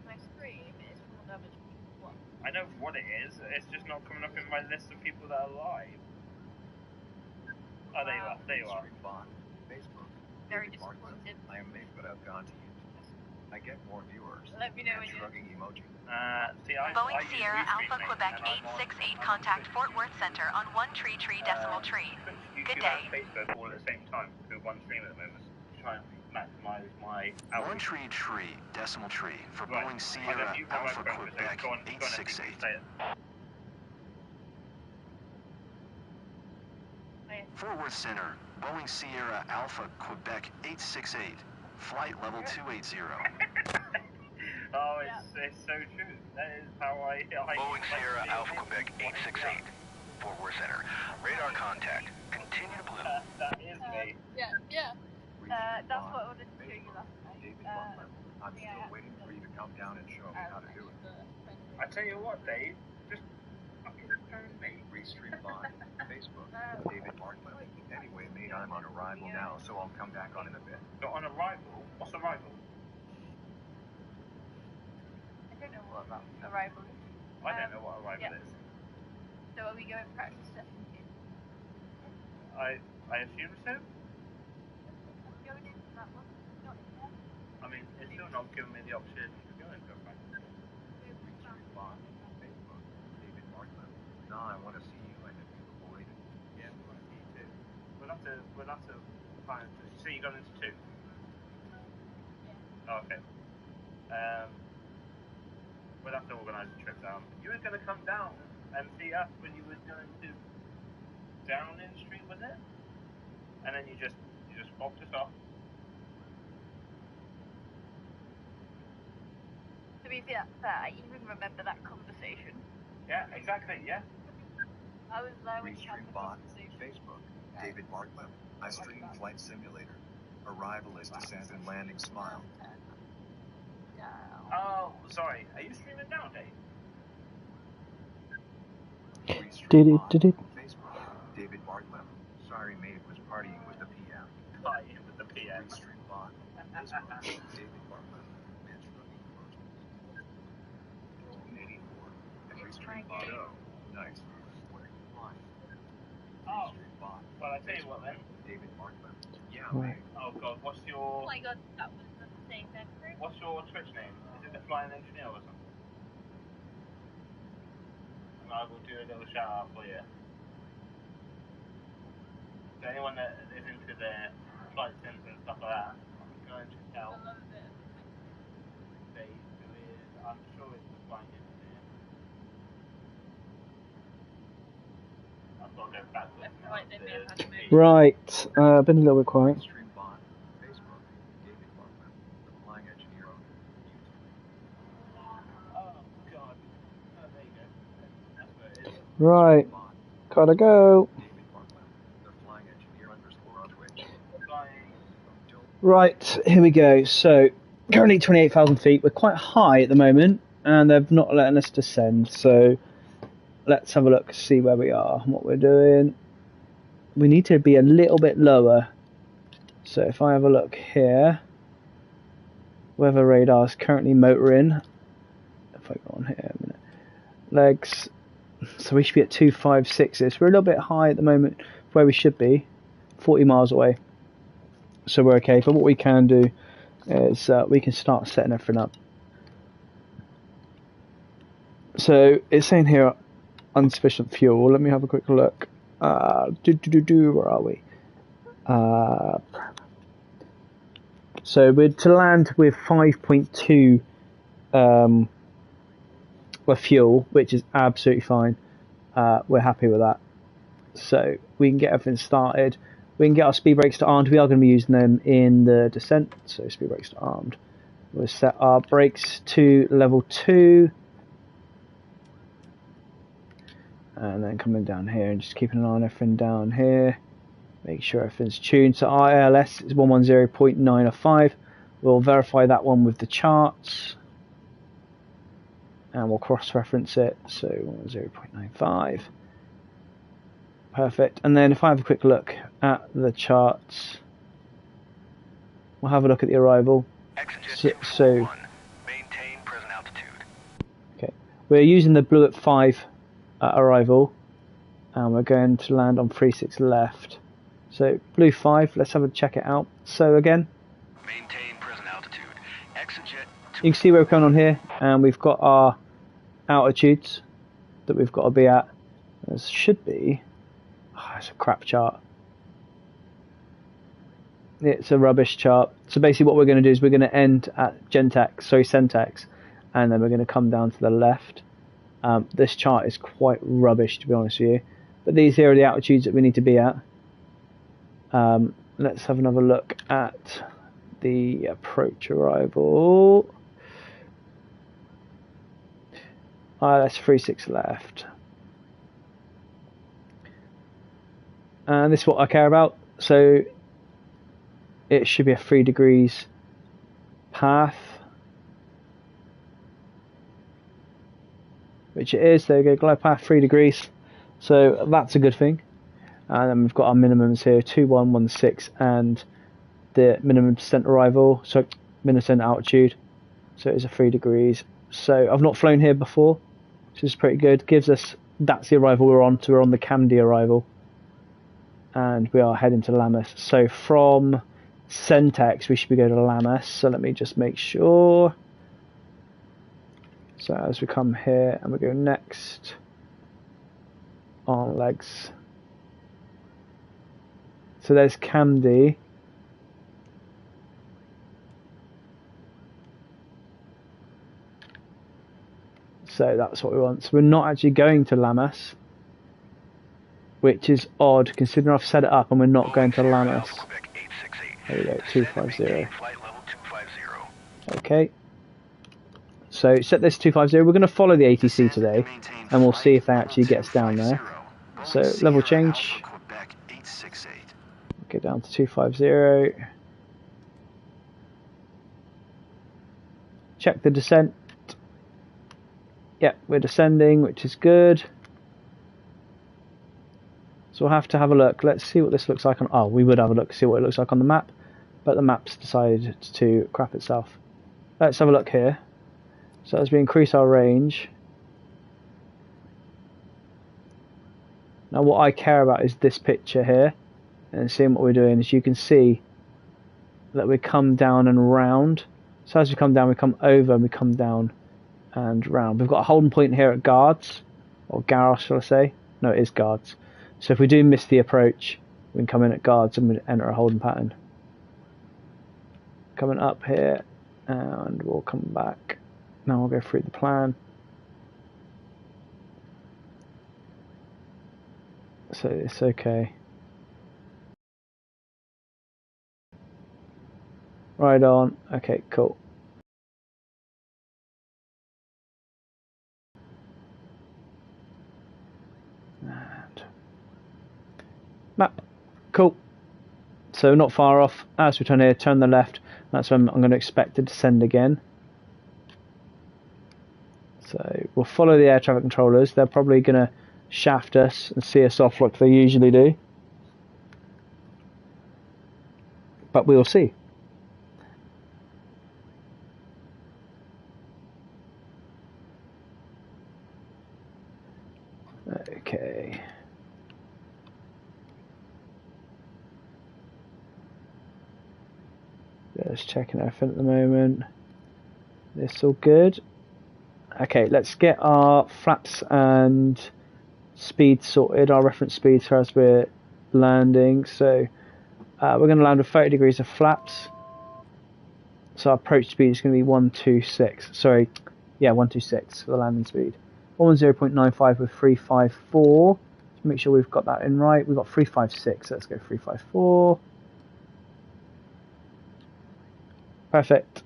My stream is more damage than 1. I know what it is. It's just not coming up in my list of people that are live. Oh, there you are. There you are. Facebook. Very David Markman. disappointed. I am late, but I've gone to you. I get more viewers. Let me know when you're... Shrugging emoji. Boeing Sierra Alpha Quebec 868, contact Fort Worth Center on 1 tree decimal tree. Good day. Facebook all at the same time through one stream at the moment. Try and maximize my outreach. 1 tree decimal tree for Right. Boeing Sierra Alpha Quebec 868. Fort Worth Center, Boeing Sierra Alpha Quebec 868, flight level 280. Oh, it's so true. That is how I Boeing Sierra Alpha Quebec 868. Fort Worth Center. Radar contact. Continue to blue. That is me. Yeah. That's what I wanted to show you last night. David Markman. I'm still waiting for you to come down and show me how to do it. I tell you what, Dave, just fucking turn me. Restream live. Facebook. David Markman. Anyway, mate, I'm on arrival now, so I'll come back on in a bit. You're on arrival? What's arrival? I don't know what about arrival is. I don't know what arrival is. So are we going practice session? I assume so? Going into that one? Not in there? I mean, it's still not giving me the option to go into a practice. Restream live. Facebook. David Markman. Nah, I want to see you and the beautiful lady. Yeah, we want to see you too. We'll have to find. So you're going into 2? Oh, okay. We'll have to organise a trip down. You were going to come down and see us when you were going to Downing Street, was it? And then you just popped us off. To be fair, I even remember that conversation. Yeah, exactly, yeah. I was there when you had Restream the bot. conversation. Facebook. David Markman. I stream Flight Simulator. Arrival is descent and landing smile. Oh, sorry. Are you streaming now, Dave? Restream bot. Facebook. David Markman. Sorry, mate, was partying with the PM. Partying with the PM. Restream bot. Facebook. David Markman. Man shrugging emojis. 84. And Restream bot. Oh, nice. Where are you flying? Oh, Restream bot. well, I tell you what then. David Markman. Yeah, Right. mate. Oh God, what's Oh your my god, that was the same memory. Twitch name? Is it the Flying Engineer or something? And I will do a little shout out for you. So anyone that is into their flight sims and stuff like that, go and check out I love it. Dave, who is, I'm sure it's the Flying Engineer. I've got to go backwards I feel now. like they may have had a movie. Right, been a little bit quiet. Restream bot. Facebook. David Markman. The Flying Engineer. Oh God. Oh, there you go. That's where it is. Right, gotta go. David Markman. The Flying Engineer _ on Twitch. Flying. Right, here we go. So, currently 28,000 feet. We're quite high at the moment, and they've not letting us descend. So, let's have a look, see where we are, what we're doing. We need to be a little bit lower. So, if I have a look here, weather radar is currently motoring. If I go on here a minute, legs. So we should be at 256. We're a little bit high at the moment where we should be, 40 miles away. So we're okay. But what we can do is we can start setting everything up. So it's saying here insufficient fuel. Let me have a quick look. Where are we? So we're to land with 5.2 with fuel, which is absolutely fine. We're happy with that. So we can get everything started. We can get our speed brakes to armed. We are going to be using them in the descent. So speed brakes to armed. We'll set our brakes to level 2. And then coming down here and just keeping an eye on everything down here. Make sure everything's tuned. So our ALS is 110.905. We'll verify that one with the charts. And we'll cross-reference it. So 110.95. Perfect. And then if I have a quick look at the charts, we'll have a look at the arrival. So Maintain present altitude. okay, we're using the blue at 5 at arrival, and we're going to land on 36 left. So blue 5, let's have a check it out. So again, Maintain present altitude. Exit. you can see where we're coming on here, and we've got our altitudes that we've got to be at. This should be, it's a crap chart. It's a rubbish chart. So basically what we're going to do is we're going to end at Centex, and then we're going to come down to the left. This chart is quite rubbish, to be honest with you. But these here are the altitudes that we need to be at. Let's have another look at the approach arrival. That's 36 left. And this is what I care about. So it should be a 3 degrees path, which it is. There we go, glide path 3 degrees. So that's a good thing. And then we've got our minimums here, 2116, and the minimum descent arrival, so minimum descent altitude. So it's a 3 degrees. So I've not flown here before, which is pretty good. Gives us, that's the arrival we're on. So we're on the Camden arrival, and we are heading to Lammas. So from Centex we should be going to Lammas. So let me just make sure. So as we come here and we go next on legs. So there's Camden. So that's what we want. So we're not actually going to Lammas, which is odd considering I've set it up and we're not going to Lammas. There we go, 250. Okay. So set this 250. We're going to follow the ATC today, and we'll see if they actually get us down there. So level change. Get down to 250. Check the descent. Yep, we're descending, which is good. So we'll have to have a look. Let's see what this looks like on. Oh, we would have a look, see what it looks like on the map, but the map's decided to crap itself. Let's have a look here. So as we increase our range, now what I care about is this picture here, and seeing what we're doing. As you can see that we come down and round. So as we come down, we come over and we come down and round. We've got a holding point here at guards, or garage shall I say. No, it is guards. So if we do miss the approach, we can come in at guards and we enter a holding pattern. Coming up here, and we'll come back. Now we'll go through the plan. So it's okay. Right on. Okay, cool. And map. Cool. So not far off. As we turn here, turn the left. That's when I'm going to expect to descend again. So we'll follow the air traffic controllers. They're probably going to shaft us and see us off like they usually do. But we'll see. Okay. Just checking everything at the moment. This all good. Okay, let's get our flaps and speed sorted, our reference speeds for as we're landing. So we're going to land with 30 degrees of flaps. So our approach speed is going to be 126. Sorry, yeah, 126 for the landing speed. 10.95 with 354. Just make sure we've got that in right. We've got 356. Let's go 354. Perfect.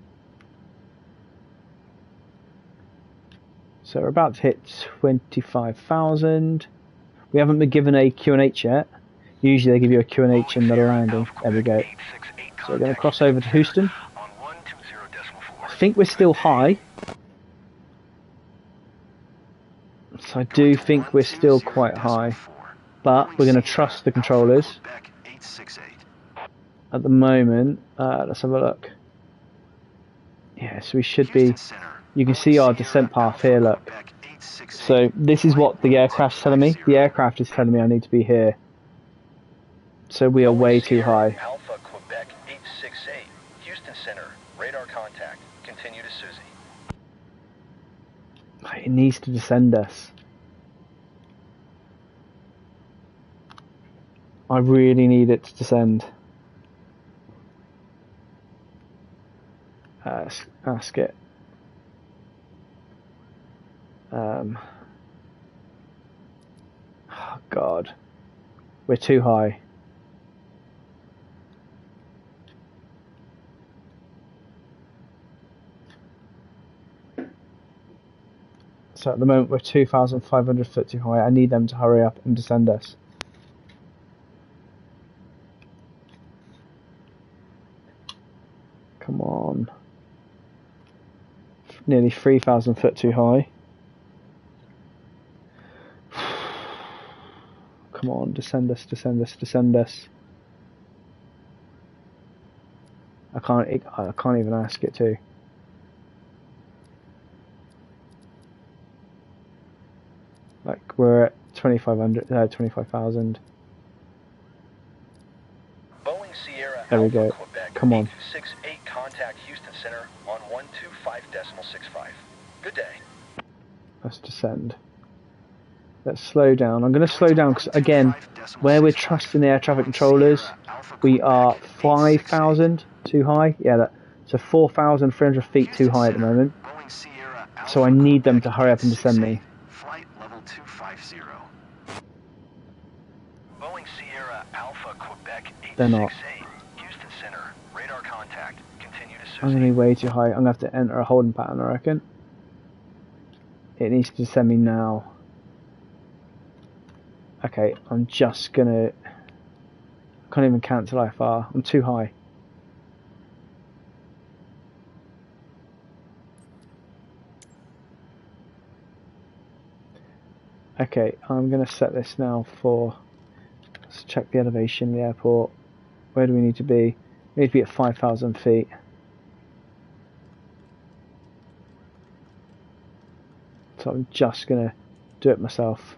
So we're about to hit 25,000. We haven't been given a QNH yet. Usually they give you a QNH in the landing. There we go. So we're going to cross over to Houston. I think we're still high. So I do think we're still quite high. But we're going to trust the controllers. At the moment, let's have a look. Yeah, so we should be... You can see our descent path here, look. So this is what the aircraft's telling me. The aircraft is telling me I need to be here. So we are way too high. Alpha Quebec 868, Houston Center, radar contact. Continue to Susie. It needs to descend us. I really need it to descend. Ask it. Oh God, we're too high. So at the moment we're 2,500 foot too high. I need them to hurry up and descend us. Come on. Nearly 3,000 foot too high. Come on, descend us, descend us, descend us. I can't even ask it to. Like we're at 2,500, 25,000. Boeing Sierra There we Alpha go. Quebec Come on. 868 contact Houston Center on 125.65. Good day. Let's descend. Let's slow down. I'm going to slow down because, again, where we're trusting the air traffic controllers, we are 5,000 too high. Yeah, so 4,300 feet too high at the moment. So I need them to hurry up and descend me. Flight level 250. Boeing Sierra Alpha Quebec 868. They're not. Houston Center, radar contact. Continue to Susie. I'm going to be way too high. I'm going to have to enter a holding pattern, I reckon. It needs to descend me now. Okay, I'm just going to... I can't even cancel IFR. I'm too high. Okay, I'm going to set this now for... Let's check the elevation in the airport. Where do we need to be? We need to be at 5,000 feet. So I'm just going to do it myself.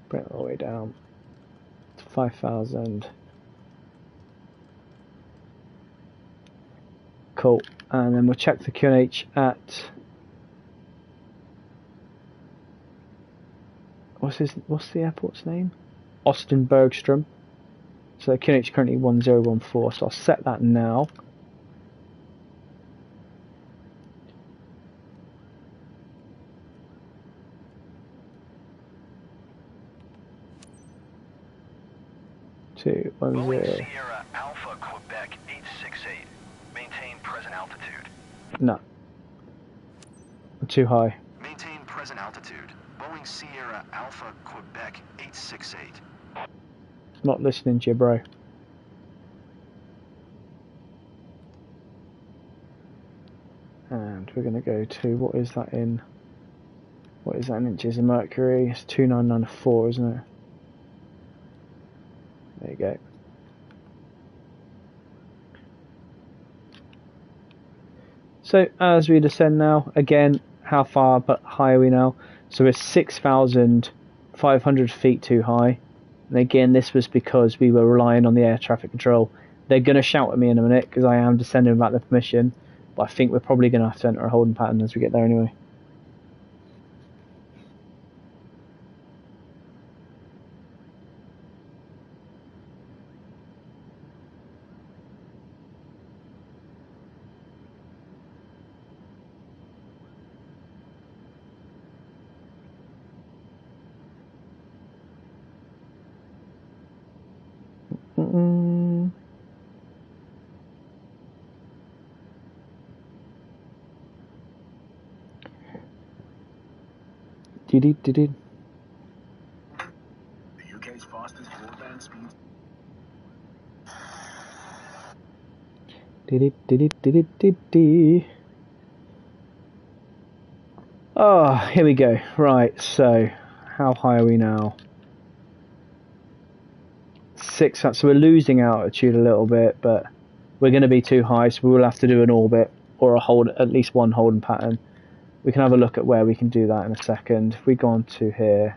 Bring it all the way down to 5,000. Cool. And then we'll check the QNH at... What's the airport's name? Austin Bergstrom. So the QNH is currently 1014, so I'll set that now. Boeing Sierra Alpha Quebec 868. Maintain present altitude. No. I'm too high. Maintain present altitude. Boeing Sierra Alpha Quebec 868. Not listening to you, bro. And we're going to go to, what is that in inches of mercury? It's 2994, isn't it? There you go. So as we descend now, again, how far but high are we now? So we're 6,500 feet too high. And again, this was because we were relying on the air traffic control. They're going to shout at me in a minute because I am descending without their permission. But I think we're probably going to have to enter a holding pattern as we get there anyway. The UK's fastest broadband speed. Oh, here we go. Right, so how high are we now? So we're losing altitude a little bit, but we're going to be too high, so we will have to do an orbit or at least one holding pattern. We can have a look at where we can do that in a second. If we go on to here,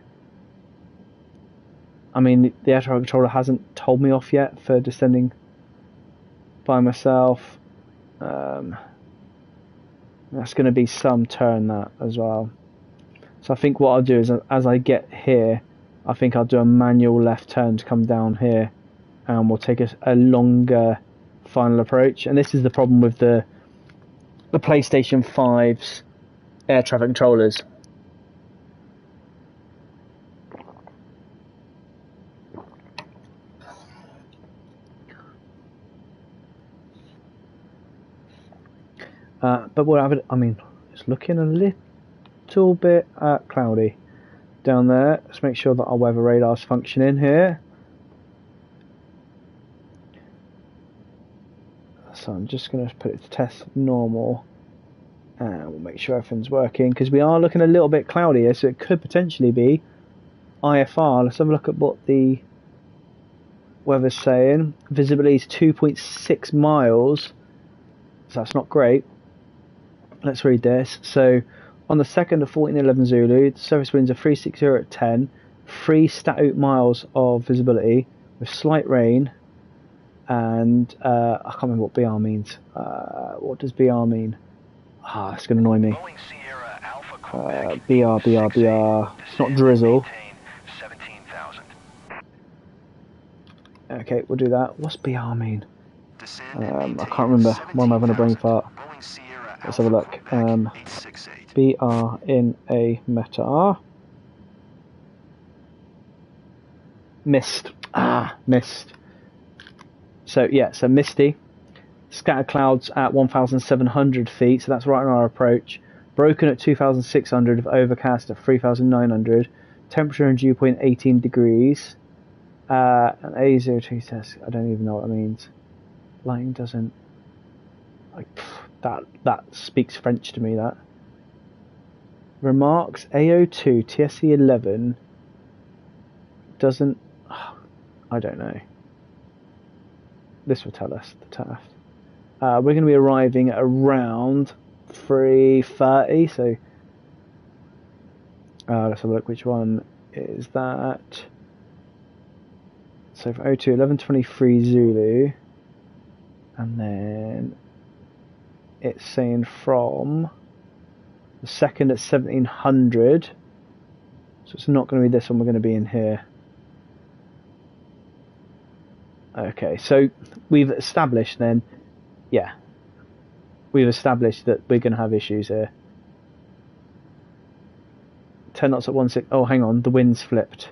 I mean, the air traffic controller hasn't told me off yet for descending by myself. That's going to be some turn, that as well. So I think what I'll do is, as I get here, I think I'll do a manual left turn to come down here, and we'll take a longer final approach. And this is the problem with the PlayStation 5's air traffic controllers. But we'll have it. I mean, it's looking a little bit cloudy down there. Let's make sure that our weather radar's functioning here. So I'm just going to put it to test normal, and we'll make sure everything's working, because we are looking a little bit cloudy here, so it could potentially be IFR. Let's have a look at what the weather's saying. Visibility is 2.6 miles, so that's not great. Let's read this. So on the 2nd of 1411 Zulu, the surface winds are 360 at 10, 3 statute miles of visibility with slight rain, and I can't remember what BR means. What does BR mean? It's going to annoy me. BR. It's not drizzle. Okay, we'll do that. What's BR mean? I can't remember. Why am I having a brain fart? Let's have a look. BR in a meta. Mist. Mist. So yeah, so misty. Scattered clouds at 1,700 feet, so that's right on our approach. Broken at 2,600, with overcast at 3,900. Temperature and dew point 18 degrees. An A02 test, I don't even know what that means. Lighting doesn't... That speaks French to me, that. Remarks, AO2, TSC 11 doesn't... I don't know. This will tell us, the TAF. We're going to be arriving at around 3:30, so let's have a look, which one is that? So for O2, 1123 Zulu, and then it's saying from the 2nd at 1700, so it's not going to be this one, we're going to be in here. Okay, so we've established then, yeah, we've established that we're going to have issues here. 10 knots at 16, oh hang on, the wind's flipped.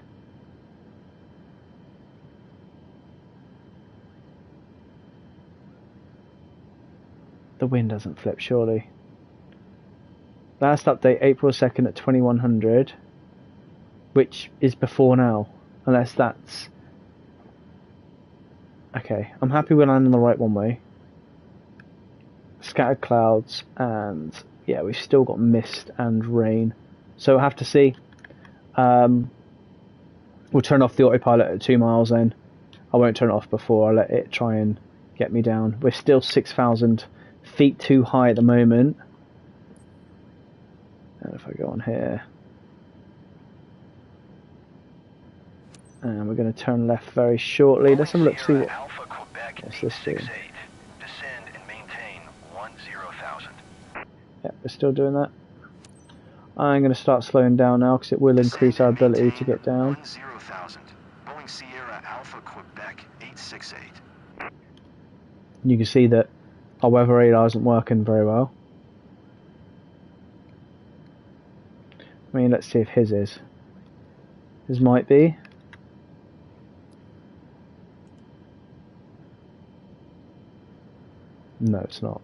The wind doesn't flip, surely. Last update, April 2nd at 2100, which is before now, unless that's... Okay, I'm happy we're landing the right one way. Scattered clouds, and yeah, we've still got mist and rain. So we'll have to see. We'll turn off the autopilot at 2 miles then. I won't turn it off before I let it try and get me down. We're still 6,000 feet too high at the moment. And if I go on here, and we're going to turn left very shortly. Let's have a look, see what... What's this doing? Descend and maintain 10,000. Yeah, we're still doing that. I'm going to start slowing down now because it will increase our ability to get down. 10,000. Boeing Sierra Alpha Quebec 868. You can see that our weather radar isn't working very well. I mean, let's see if his is. His might be. No, it's not.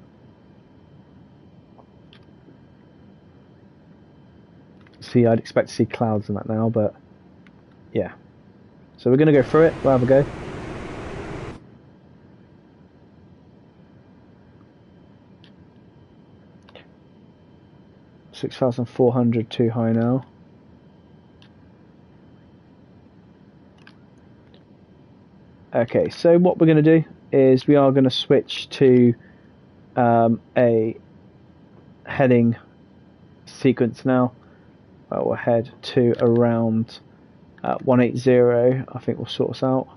See, I'd expect to see clouds in that now, but yeah. So we're going to go through it. We'll have a go. $6,400 too high now. Okay, so what we're going to do is we are going to switch to a heading sequence now. We'll head to around 180. I think will sort us out.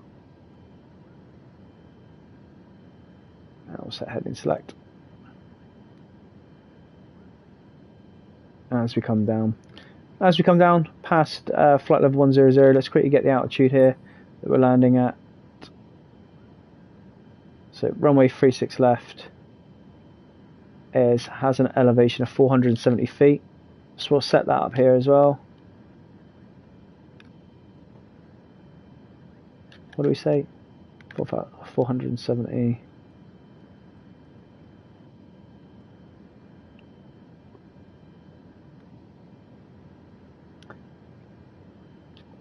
We'll set heading select. As we come down past flight level 100, let's quickly get the altitude here that we're landing at. So runway 36 left has an elevation of 470 feet. So we'll set that up here as well. What do we say? 470.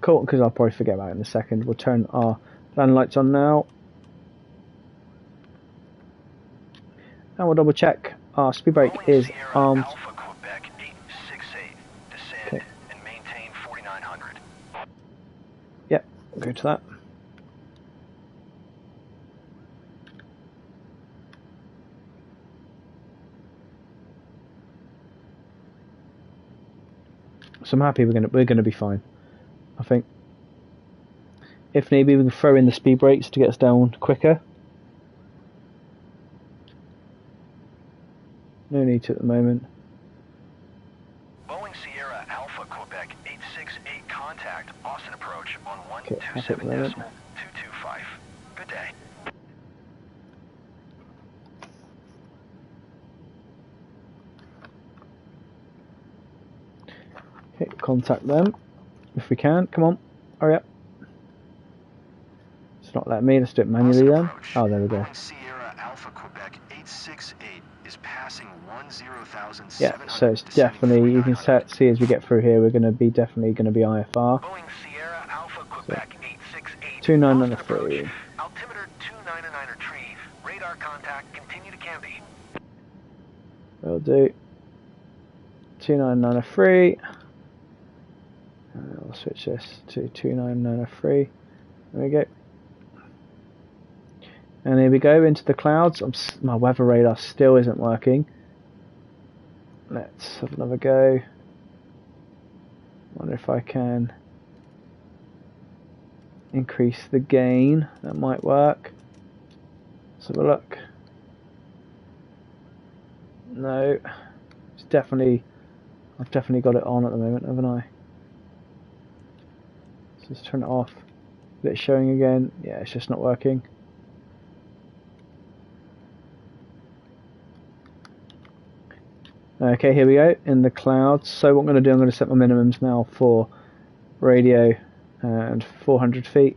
Cool, because I'll probably forget about it in a second. We'll turn our landing lights on now. And we'll double check our speed brake is armed. Alpha Quebec 868, descend and maintain 4900. Yep, we'll go to that. So I'm happy we're gonna be fine. I think. If need be, we can throw in the speed brakes to get us down quicker. No need to at the moment. Boeing Sierra Alpha Quebec 868 contact Austin approach on 127.225. Good day. Okay, contact them if we can. Come on, hurry up. It's not letting me. Let's do it manually then. Oh, there we go. Boeing Sierra Alpha Quebec 868 is passing 10,700. Yeah, so it's definitely, you can see as we get through here, we're definitely going to be IFR. Boeing Sierra Alpha Quebec 868. 2993. Altimeter 299 retrieve. Radar contact. Continue to Canby. We'll do 2993. We'll switch this to 2993. There we go. And here we go into the clouds. My weather radar still isn't working. Let's have another go. Wonder if I can increase the gain. That might work. Let's have a look. No, it's definitely. I've definitely got it on at the moment, haven't I? So let's turn it off. Is it showing again? Yeah, it's just not working. Okay, here we go, in the clouds. So what I'm going to do, I'm going to set my minimums now for radio and 400 feet.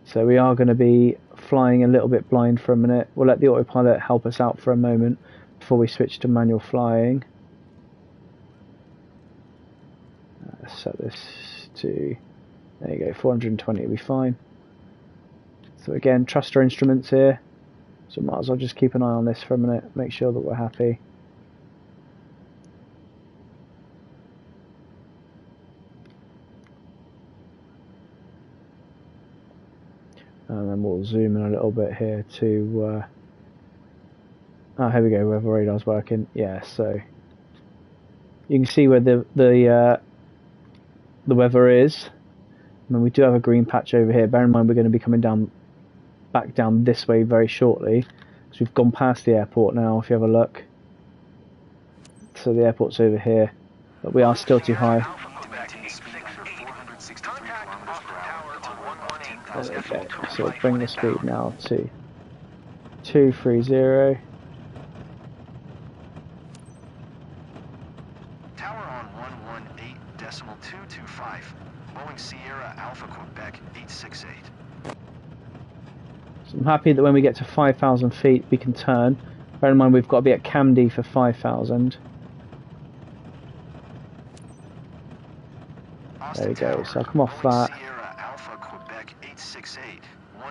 So we are going to be flying a little bit blind for a minute. We'll let the autopilot help us out for a moment before we switch to manual flying. Let's set this to, there you go, 420 will be fine. So again, trust our instruments here. So might as well just keep an eye on this for a minute, make sure that we're happy. And then we'll zoom in a little bit here to... oh, here we go, weather radar's working. Yeah, so you can see where the weather is. And we do have a green patch over here. Bear in mind we're going to be coming back down this way very shortly, because we've gone past the airport now, if you have a look. So the airport's over here, but we are still too high. Okay, so we'll bring the speed now to 230. Tower on 118.225. Boeing Sierra Alpha Quebec 868. So I'm happy that when we get to 5,000 feet we can turn. Bear in mind we've got to be at Camden for 5,000. There we go, so I'll come off that. Sierra Alpha Quebec 868,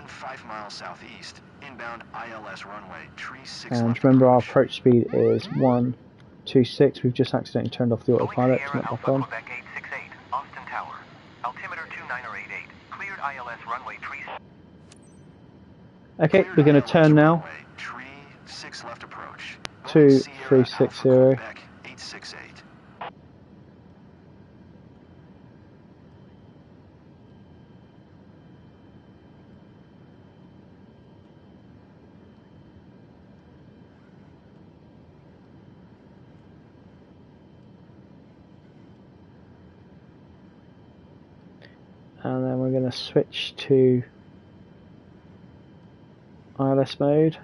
15 miles southeast, inbound ILS runway, tree 6 And remember our approach speed is 126. We've just accidentally turned off the autopilot, it's not back on. Quebec 868, Austin Tower. Altimeter 299. Okay, we're going to turn now. Tree 6 left approach. 2360. Quebec 868. And then we're going to switch to ILS mode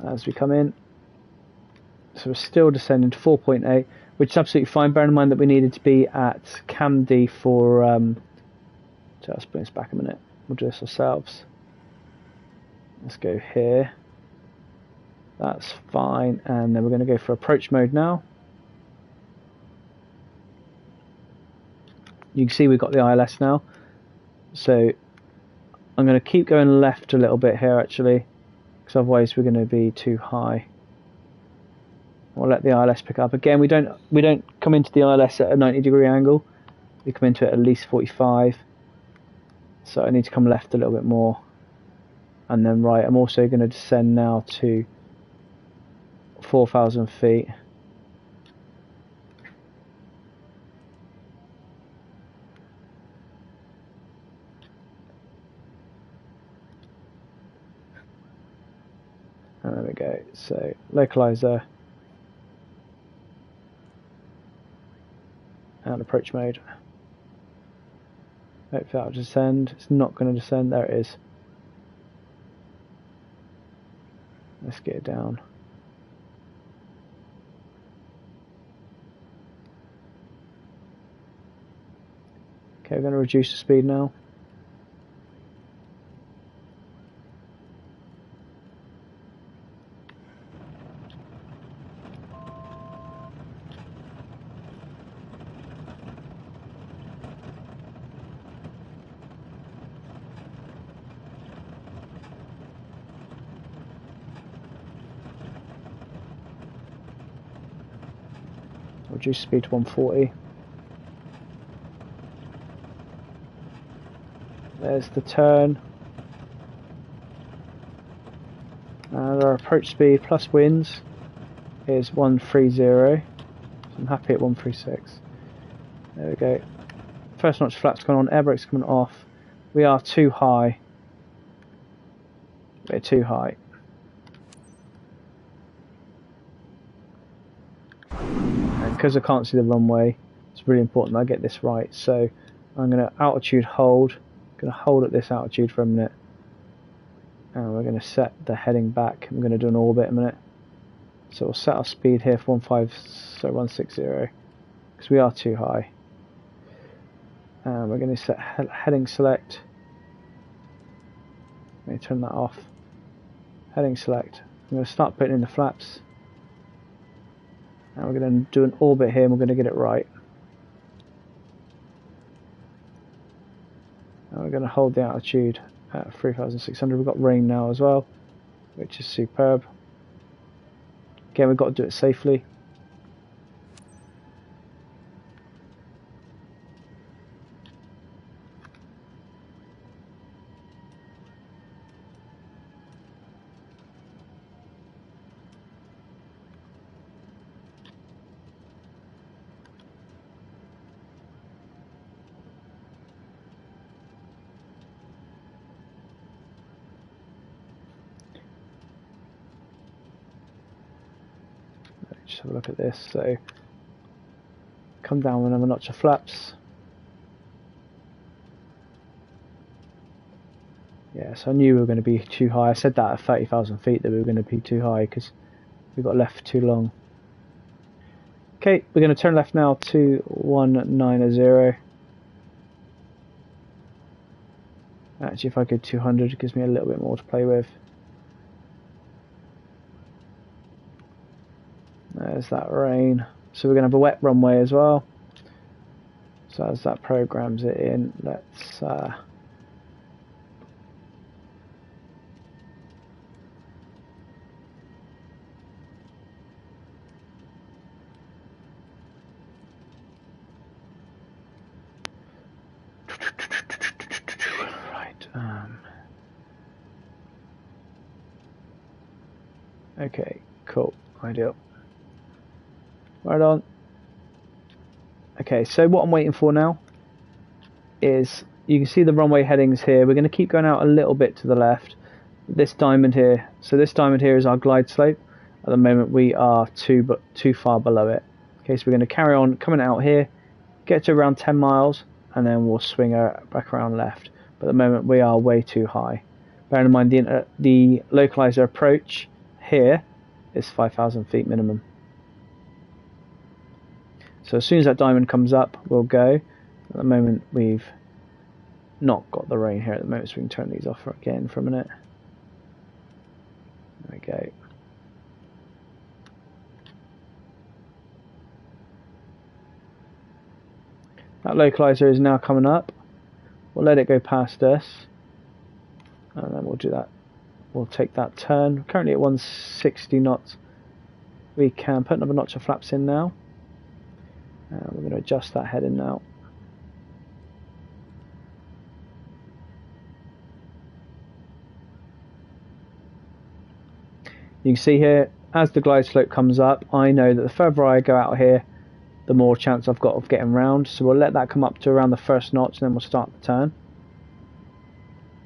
as we come in. So we're still descending to 4.8, which is absolutely fine. Bear in mind that we needed to be at CAMD for... so let's bring this back a minute. We'll do this ourselves. Let's go here. That's fine. And then we're going to go for approach mode now. You can see we've got the ILS now. So I'm going to keep going left a little bit here actually, because otherwise we're going to be too high. We'll let the ILS pick up. Again, we don't come into the ILS at a 90-degree angle. We come into it at least 45. So I need to come left a little bit more. And then right, I'm also going to descend now to 4,000 feet. And there we go. So localizer and approach mode. Hopefully that'll descend. It's not going to descend. There it is. Let's get it down. Okay, we're going to reduce the speed now. Reduce speed to 140. There's the turn. And our approach speed plus winds is 130. So I'm happy at 136. There we go. First notch flaps going on, air brakes coming off. We are too high. We're too high. Because I can't see the runway, it's really important that I get this right. So I'm going to altitude hold. I'm going to hold at this altitude for a minute. And we're going to set the heading back. I'm going to do an orbit in a minute. So we'll set our speed here for 160, because we are too high. And we're going to set heading select. Let me turn that off. Heading select. I'm going to start putting in the flaps. And we're going to do an orbit here and we're going to get it right. And we're going to hold the altitude at 3,600. We've got rain now as well, which is superb. Again, we've got to do it safely. Just have a look at this. So come down with another notch of flaps. Yes, I knew we were going to be too high. I said that at 30,000 feet that we were going to be too high because we got left too long. Okay, we're going to turn left now to 190. Actually, if I go 200, it gives me a little bit more to play with. There's that rain. So we're going to have a wet runway as well. So as that programs it in, let's Okay, cool, ideal. Right on. Okay, so what I'm waiting for now is, you can see the runway headings here. We're going to keep going out a little bit to the left. This diamond here, so this diamond here is our glide slope. At the moment we are too far below it. Okay, so we're going to carry on coming out here, get to around 10 miles, and then we'll swing back around left. But at the moment we are way too high. Bearing in mind the localizer approach here is 5,000 feet minimum. So as soon as that diamond comes up, we'll go. At the moment we've not got the rain here at the moment, so we can turn these off again for a minute. There we go. That localizer is now coming up. We'll let it go past us, and then we'll do that. We'll take that turn. Currently at 160 knots. We can put another notch of flaps in now. We're going to adjust that heading now. You can see here, as the glide slope comes up, I know that the further I go out here, the more chance I've got of getting round. So we'll let that come up to around the first notch, and then we'll start the turn.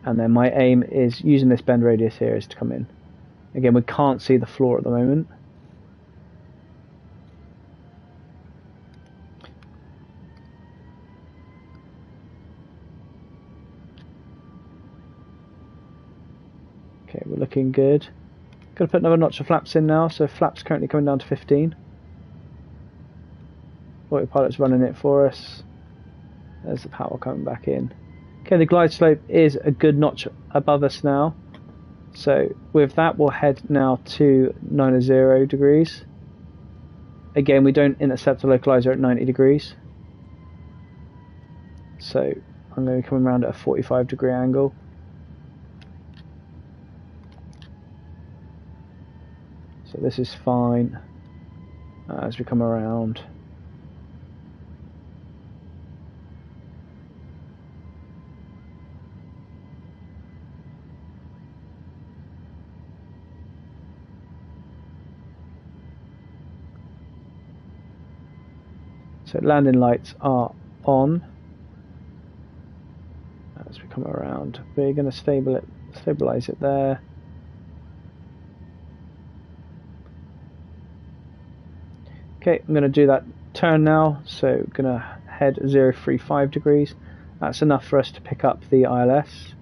And then my aim is, using this bend radius here, is to come in. Again, we can't see the floor at the moment. Okay, we're looking good. Going to put another notch of flaps in now, so flaps currently coming down to 15. Autopilot's running it for us. There's the power coming back in. Okay, the glide slope is a good notch above us now. So with that, we'll head now to 90 degrees. Again, we don't intercept the localizer at 90 degrees. So I'm going to be coming around at a 45-degree angle. So this is fine as we come around. So landing lights are on as we come around. We're going to stabilize it there. Okay, I'm going to do that turn now, so going to head 035 degrees. That's enough for us to pick up the ILS.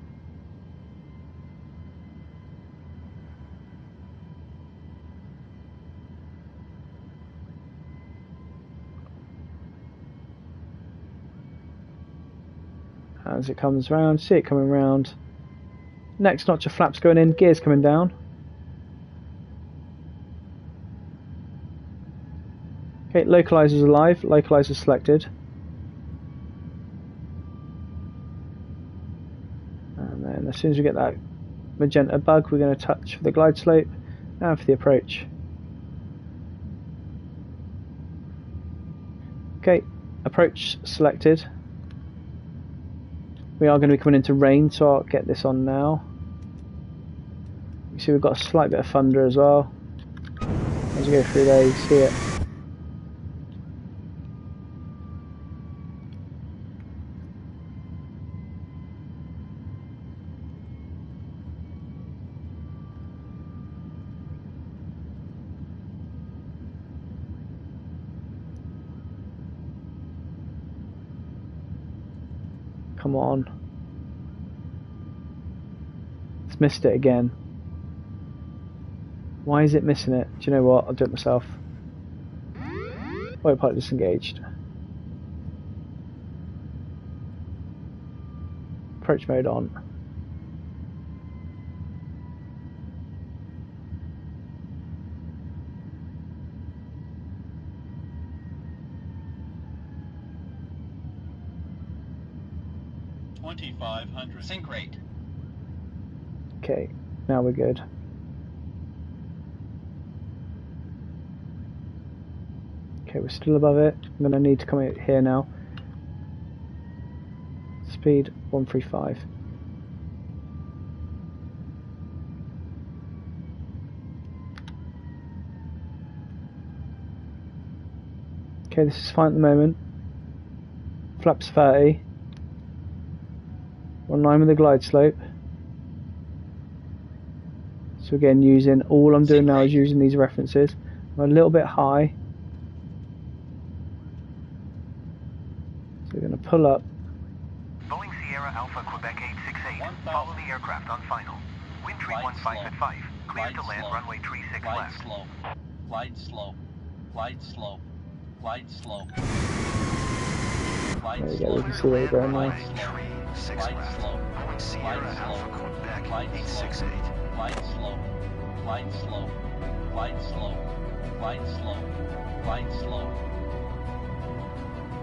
As it comes round, see it coming round. Next notch of flaps going in, gears coming down. Okay, localizer's alive, localizer selected. And then as soon as we get that magenta bug, we're going to touch for the glide slope and for the approach. Okay, approach selected. We are going to be coming into rain, so I'll get this on now. You see we've got a slight bit of thunder as well. As you go through there, you see it. Come on. It's missed it again. Why is it missing it? Do you know what? I'll do it myself. Autopilot disengaged. Approach mode on. Sync rate. Okay, now we're good. Okay, we're still above it. I'm going to need to come out here now. Speed 135. Okay, this is fine at the moment. Flaps 30. On line with the glide slope. So again, all I'm doing now is using these references. I'm a little bit high. So we're going to pull up. Boeing Sierra Alpha Quebec 868. Follow the aircraft on final. Wind 315 at 5. Clear to land runway 36 left. Glide slope. Glide slope. Glide slope. There we go, we can see where we're going now. Glide slope. Sierra Alpha Quebec 868. Glide slope. Glide slope. Glide slope. Glide slope. Glide slope.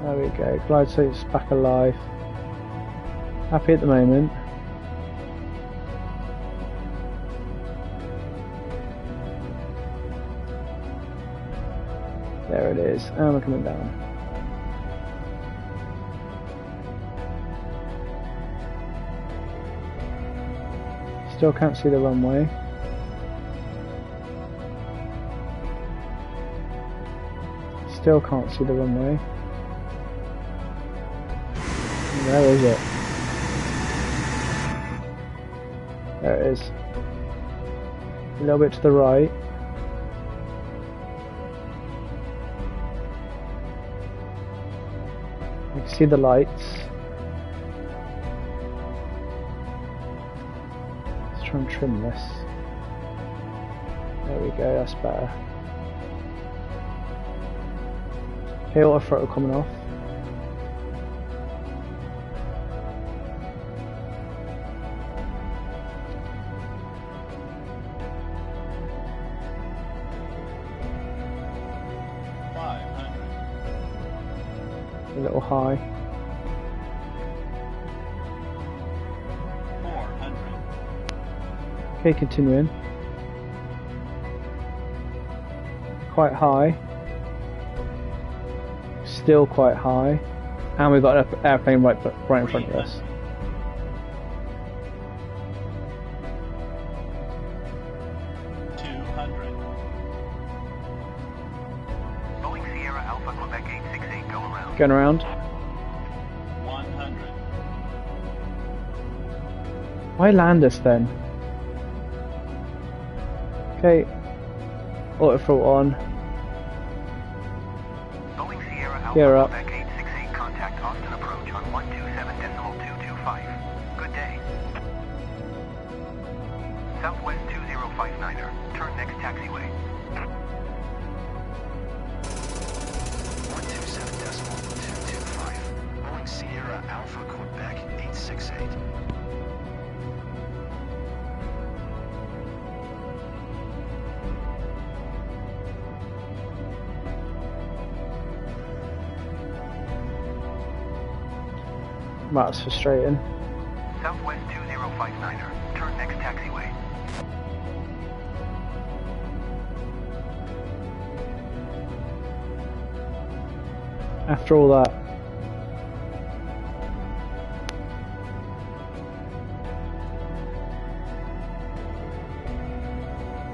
There we go, glide slope's back alive. Happy at the moment. There it is, and we're coming down. Still can't see the runway. Still can't see the runway. Where is it? There it is. A little bit to the right. You can see the lights. Let's try and trim this. There we go, that's better. Okay, auto throttle coming off. A little high. 400. Okay, continuing. Quite high. Still quite high. And we've got an airplane right in front of us. Going around. 100. Why land us then? Okay. Auto throttle on. Boeing Sierra Alpha Gear up. Quebec 868, contact Austin approach on 127.225. Good day. Southwest 2059er. Turn next taxiway. 127.225. Boeing Sierra Alpha Quebec 868. That's frustrating. Southwest 2059er. Turn next taxiway. After all that.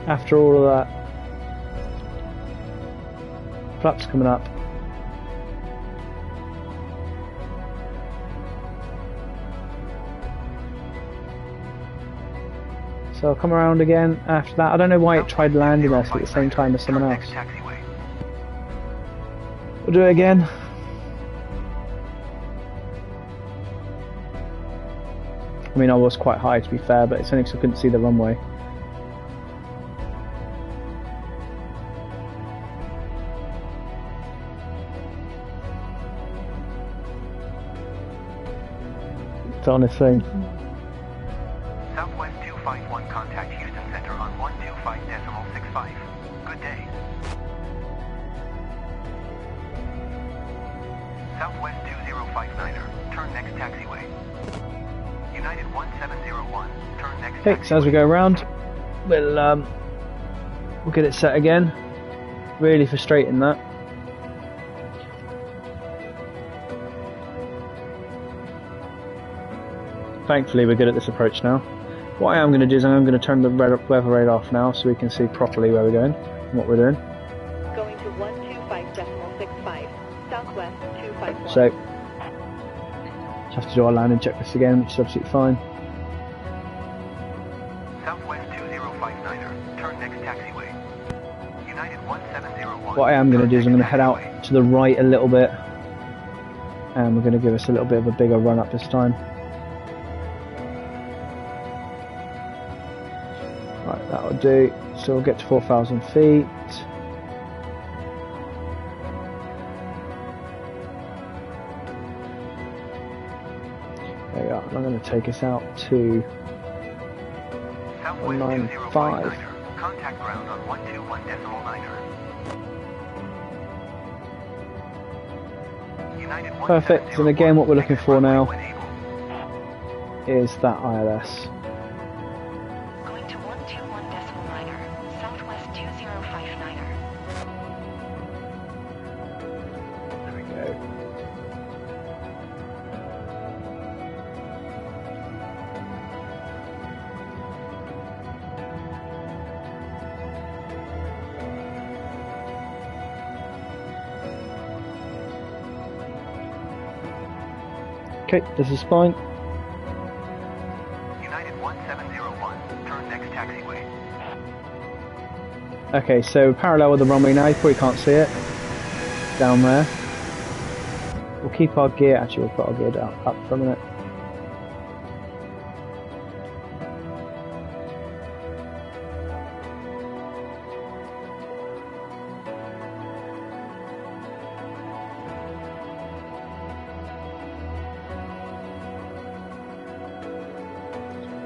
After all of that. Flaps coming up. So I'll come around again after that. I don't know why it tried landing us at the same time as someone else. We'll do it again. I mean, I was quite high to be fair, but it's only because I couldn't see the runway. It's honestly. Southwest 251, contact Houston Center on 125.65. Good day. Southwest 2059er, turn next taxiway. United 1701, turn next Okay, taxiway. so as we go around, we'll get it set again. Really frustrating that. Thankfully we're good at this approach now. What I am going to do is I'm going to turn the weather radar off now so we can see properly where we're going and what we're doing. Going to 125.65. So just have to do our landing checklist again, which is absolutely fine. Southwest 2059er, turn next taxiway. United 1701. What I am going to do is I'm going to head out to the right a little bit, and we're going to give us a little bit of a bigger run up this time. Right, that'll do. So we'll get to 4,000 feet. There we are. And I'm going to take us out to 195. Contact ground on 121.9er. Perfect. And again, what we're looking for now is that ILS. Going to 121.9er, Southwest 2059er. There we go. Okay, this is fine. United 1701, turn next taxiway. Okay, so parallel with the runway now, you probably can't see it. Down there. We'll keep our gear, actually we'll put our gear down, up for a minute.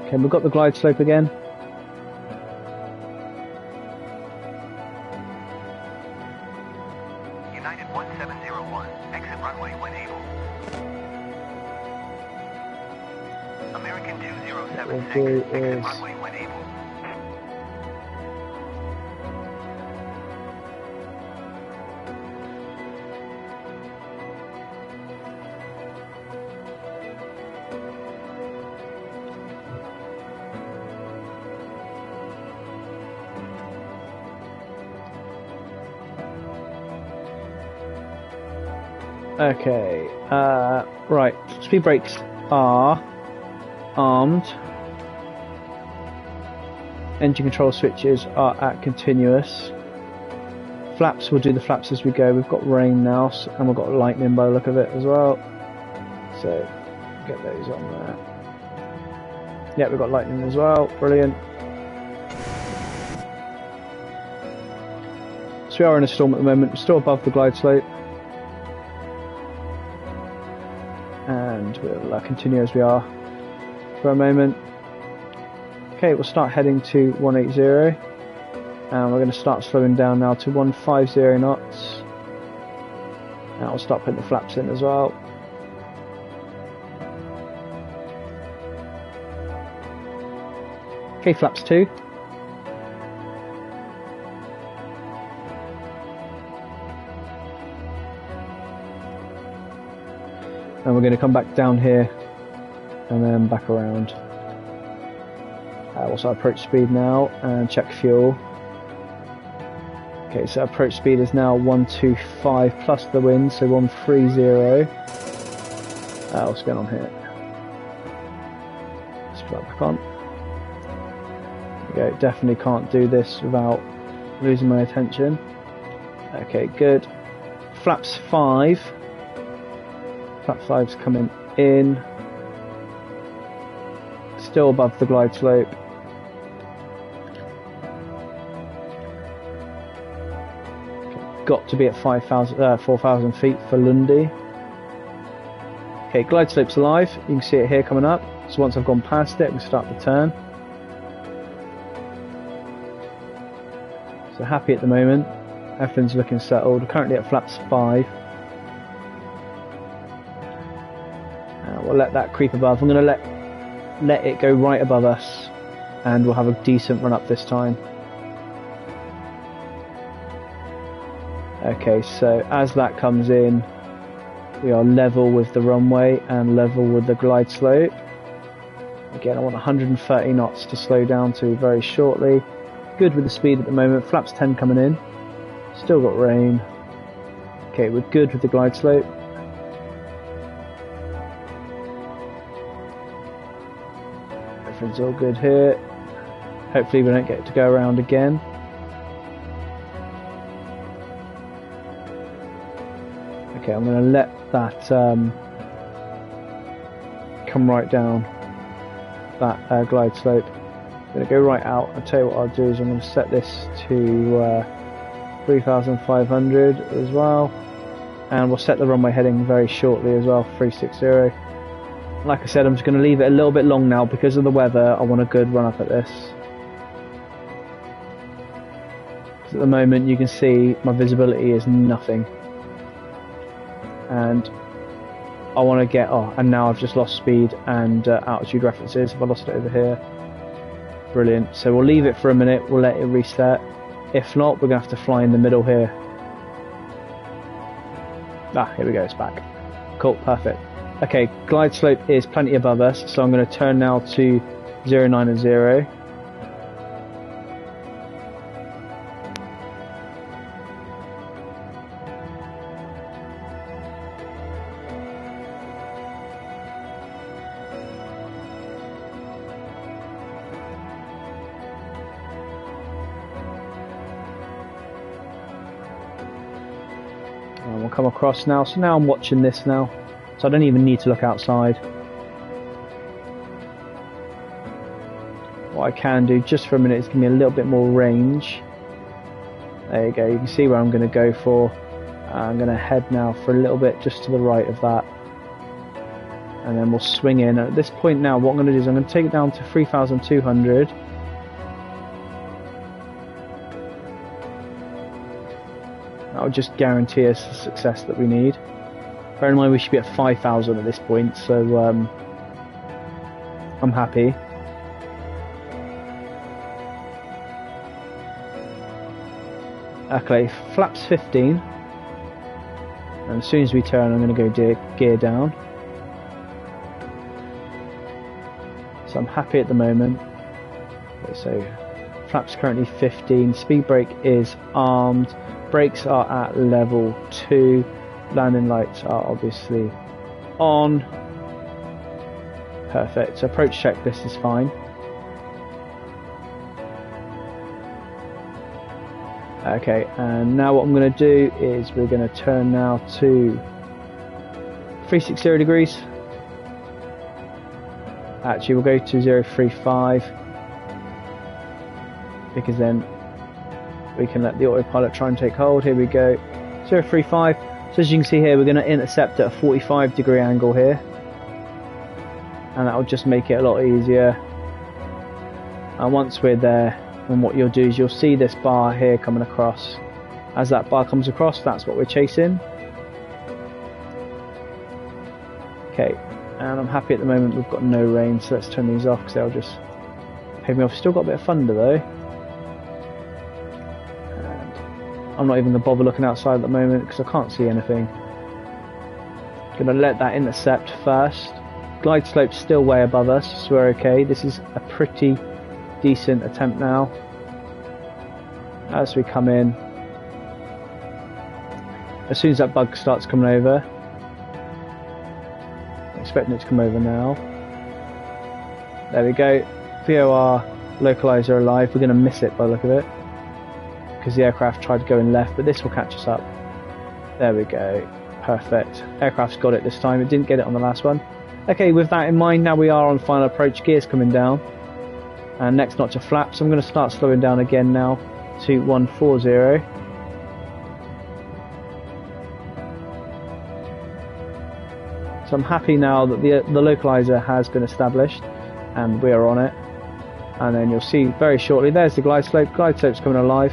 Okay, we've got the glide slope again. United 1701, exit runway when able. American 2076, exit runway when able. Okay, right, speed brakes are armed, engine control switches are at continuous, flaps, we'll do the flaps as we go. We've got rain now, and we've got lightning by the look of it as well, so get those on there. Yeah, we've got lightning as well, brilliant. So we are in a storm at the moment, we're still above the glide slope. And we'll continue as we are for a moment. Okay, we'll start heading to 180, and we're going to start slowing down now to 150 knots. And I'll start putting the flaps in as well. Okay, flaps 2. And we're going to come back down here and then back around. Also approach speed now and check fuel. Okay, so approach speed is now 125 plus the wind, so 130. What's going on here? Let's put that back on. There we go, definitely can't do this without losing my attention. Okay, good. Flaps 5. Flap 5's coming in, still above the glide slope. Okay, got to be at 4,000 feet for Lundy. Okay, glide slope's alive, you can see it here coming up, so once I've gone past it, we start the turn. So happy at the moment, everything's looking settled. We're currently at flaps 5. We'll let that creep above. I'm going to let it go right above us, and we'll have a decent run up this time. Okay, so as that comes in, we are level with the runway and level with the glide slope. Again, I want 130 knots to slow down to very shortly. Good with the speed at the moment. Flaps 10 coming in. Still got rain. Okay, we're good with the glide slope. everything's all good here. Hopefully we don't get to go around again. Okay, I'm going to let that come right down that glide slope. I'm going to go right out. I'll tell you what I'll do is I'm going to set this to 3,500 as well, and we'll set the runway heading very shortly as well, 360. Like I said, I'm just going to leave it a little bit long now because of the weather. I want a good run up at this. At the moment you can see my visibility is nothing, and I want to get, and now I've just lost speed and altitude references. Have I lost it over here? Brilliant. So we'll leave it for a minute, we'll let it reset. If not, we're going to have to fly in the middle here. Here we go, it's back. Cool, perfect. Okay, glide slope is plenty above us, so I'm going to turn now to 09 and 0. And we'll come across now, so now I'm watching this now, so I don't even need to look outside. What I can do just for a minute is give me a little bit more range. There you go, you can see where I'm going to go for. I'm going to head now for a little bit just to the right of that, and then we'll swing in. At this point now, what I'm going to do is I'm going to take it down to 3,200. That will just guarantee us the success that we need. Bear in mind we should be at 5,000 at this point, so I'm happy. Okay, flaps 15, and as soon as we turn I'm going to go gear down. So I'm happy at the moment. Okay, so flaps currently 15, speed brake is armed. Brakes are at level 2, landing lights are obviously on. Perfect, so approach checklist is fine. Okay, and now what I'm going to do is we're going to turn now to 360 degrees. Actually, we'll go to 035 because then we can let the autopilot try and take hold. Here we go, 035. So as you can see here, we're going to intercept at a 45-degree angle here, and that will just make it a lot easier. And once we're there, and what you'll do is you'll see this bar here coming across. As that bar comes across, that's what we're chasing. Okay, and I'm happy at the moment we've got no rain, so let's turn these off because they'll just pay me off. Still got a bit of thunder though. I'm not even going to bother looking outside at the moment because I can't see anything. Going to let that intercept first. Glide slope's still way above us, so we're okay. This is a pretty decent attempt now. As we come in, as soon as that bug starts coming over, I'm expecting it to come over now. There we go. VOR localizer alive. We're going to miss it by the look of it, because the aircraft tried to go in left, but this will catch us up. There we go, perfect. Aircraft's got it this time, it didn't get it on the last one. Okay, with that in mind, now we are on final approach, gears coming down, and next notch of flaps. I'm going to start slowing down again now to 140. So I'm happy now that the localizer has been established and we are on it, and then you'll see very shortly, there's the glide slope's coming alive.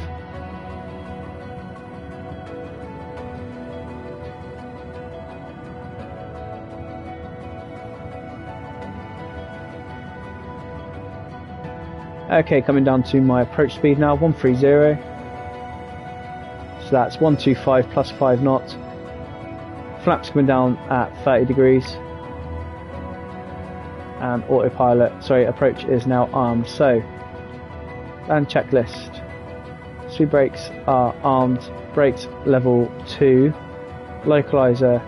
Okay, coming down to my approach speed now, 130. So that's 125 plus 5 knots. Flaps coming down at 30 degrees. And approach is now armed. So, land checklist. Speed brakes are armed. Brakes level 2. Localizer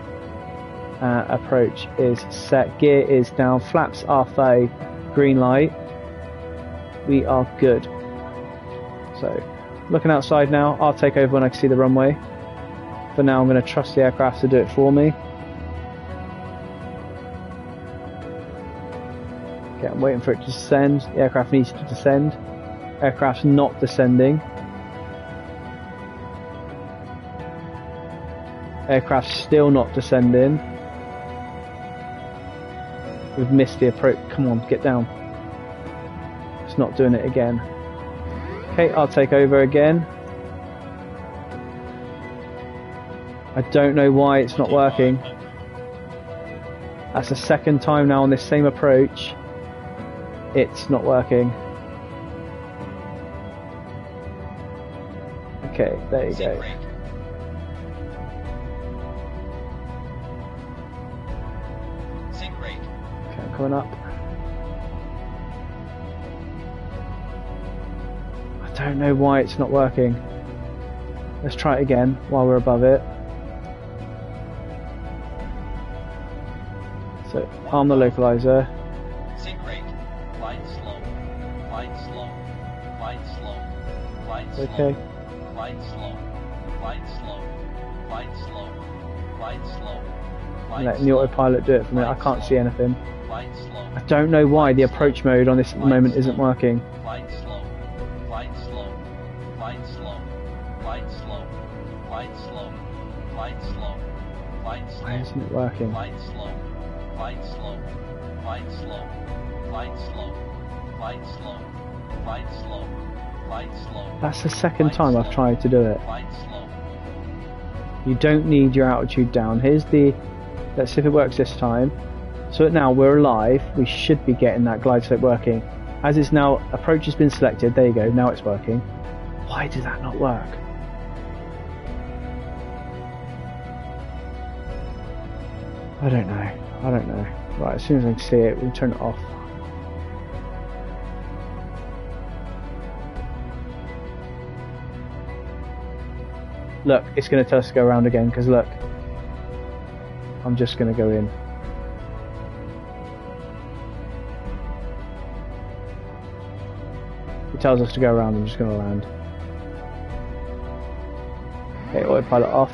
approach is set. Gear is down. Flaps are 30. Green light. we are good. So, looking outside now, I'll take over when I can see the runway. For now, I'm going to trust the aircraft to do it for me. Okay, I'm waiting for it to descend. The aircraft needs to descend. Aircraft's not descending. Aircraft's still not descending. We've missed the approach. Come on, get down. It's not doing it again. Okay, I'll take over again. I don't know why it's not working. That's the second time now on this same approach. It's not working. Okay, there you go. Okay, I'm coming up. I don't know why it's not working. Let's try it again while we're above it. So, arm the localizer. Sink rate. Glide slow. Glide slow. Glide slow. Glide slow. Okay. Glide slow. Glide slow. Glide slow. Glide slow. I'm letting the autopilot do it for me. I can't see anything. Glide slow. I don't know why the approach mode on this at the moment isn't working. Glide slow. Glide slow. Glide slow. Glide slow. Glide slow. Glide slow. Glide slow. Why isn't it working? Glide slow. Glide slow. Glide slow. Glide slow. Glide slow. Glide slow. Glide slow. That's the second time I've tried to do it. Glide slow. You don't need your altitude down. Here's the... Let's see if it works this time. So now we're alive. We should be getting that glide slope working. As it's now... Approach has been selected. There you go. Now it's working. Why did that not work? I don't know. I don't know. Right, as soon as I can see it, we'll turn it off. Look, it's going to tell us to go around again, because look. I'm just going to go in. It tells us to go around, I'm just going to land. Okay, autopilot off.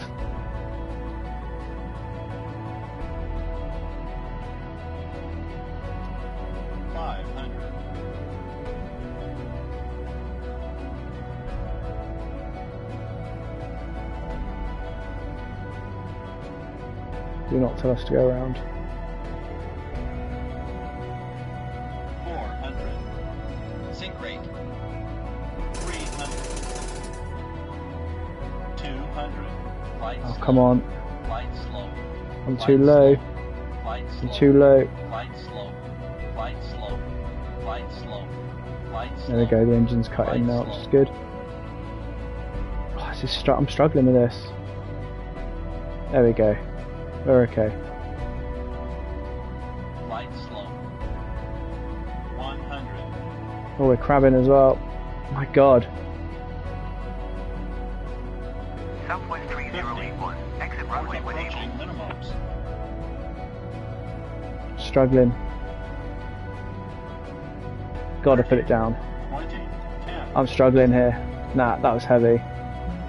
Do not tell us to go around. 400. Sink rate. 300. 200. Glide Oh, slow. come on. Glide slow. I'm Glide too low. slow. Glide I'm slow. too low. Glide slow. Glide slow. Glide slow. Glide slow. There we go, the engine's cutting now, which is good. Oh, I'm struggling with this. There we go. We're okay. Glide slow. 100. Oh, we're crabbing as well. My god. Southwest 3081. Exit runway when able. Minimums. Struggling. Gotta put it down. 20. 10. I'm struggling here. Nah, that was heavy.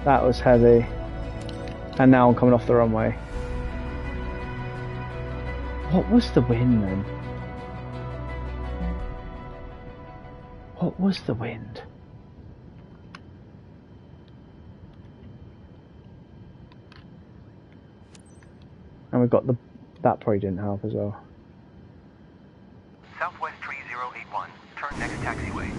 That was heavy. And now I'm coming off the runway. What was the wind then? What was the wind? And we've got the... That probably didn't help as well. Southwest 3081. Turn next taxiway.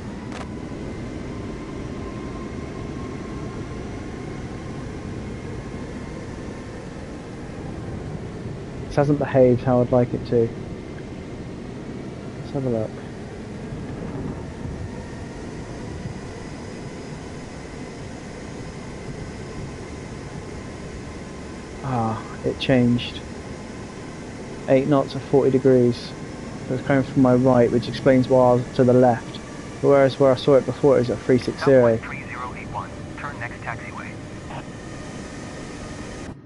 This hasn't behaved how I'd like it to. Let's have a look. Ah, it changed. 8 knots at 40 degrees. So it's coming from my right, which explains why I was to the left. Whereas where I saw it before it was at 360. Southwest 3081. Turn next taxiway.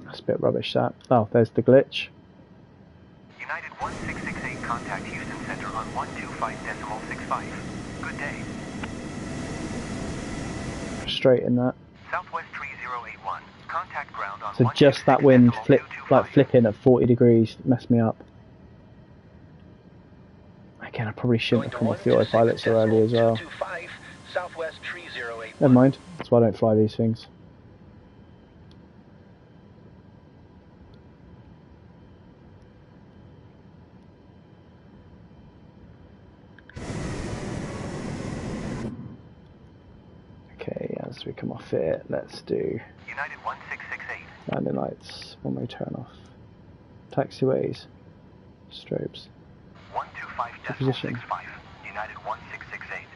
That's a bit rubbish that. Oh, there's the glitch. United 1668, contact Houston Center on 125.65. Good day. frustrating that. Southwest 3081. Contact ground on So just that wind flipping at 40 degrees messed me up. Again, I probably shouldn't have come off the autopilot so early as well. Never mind, that's why I don't fly these things. Okay, as we come off it, let's do United 1668. landing lights, one-way turn off, taxiways, strobes, 125.65. United 1668.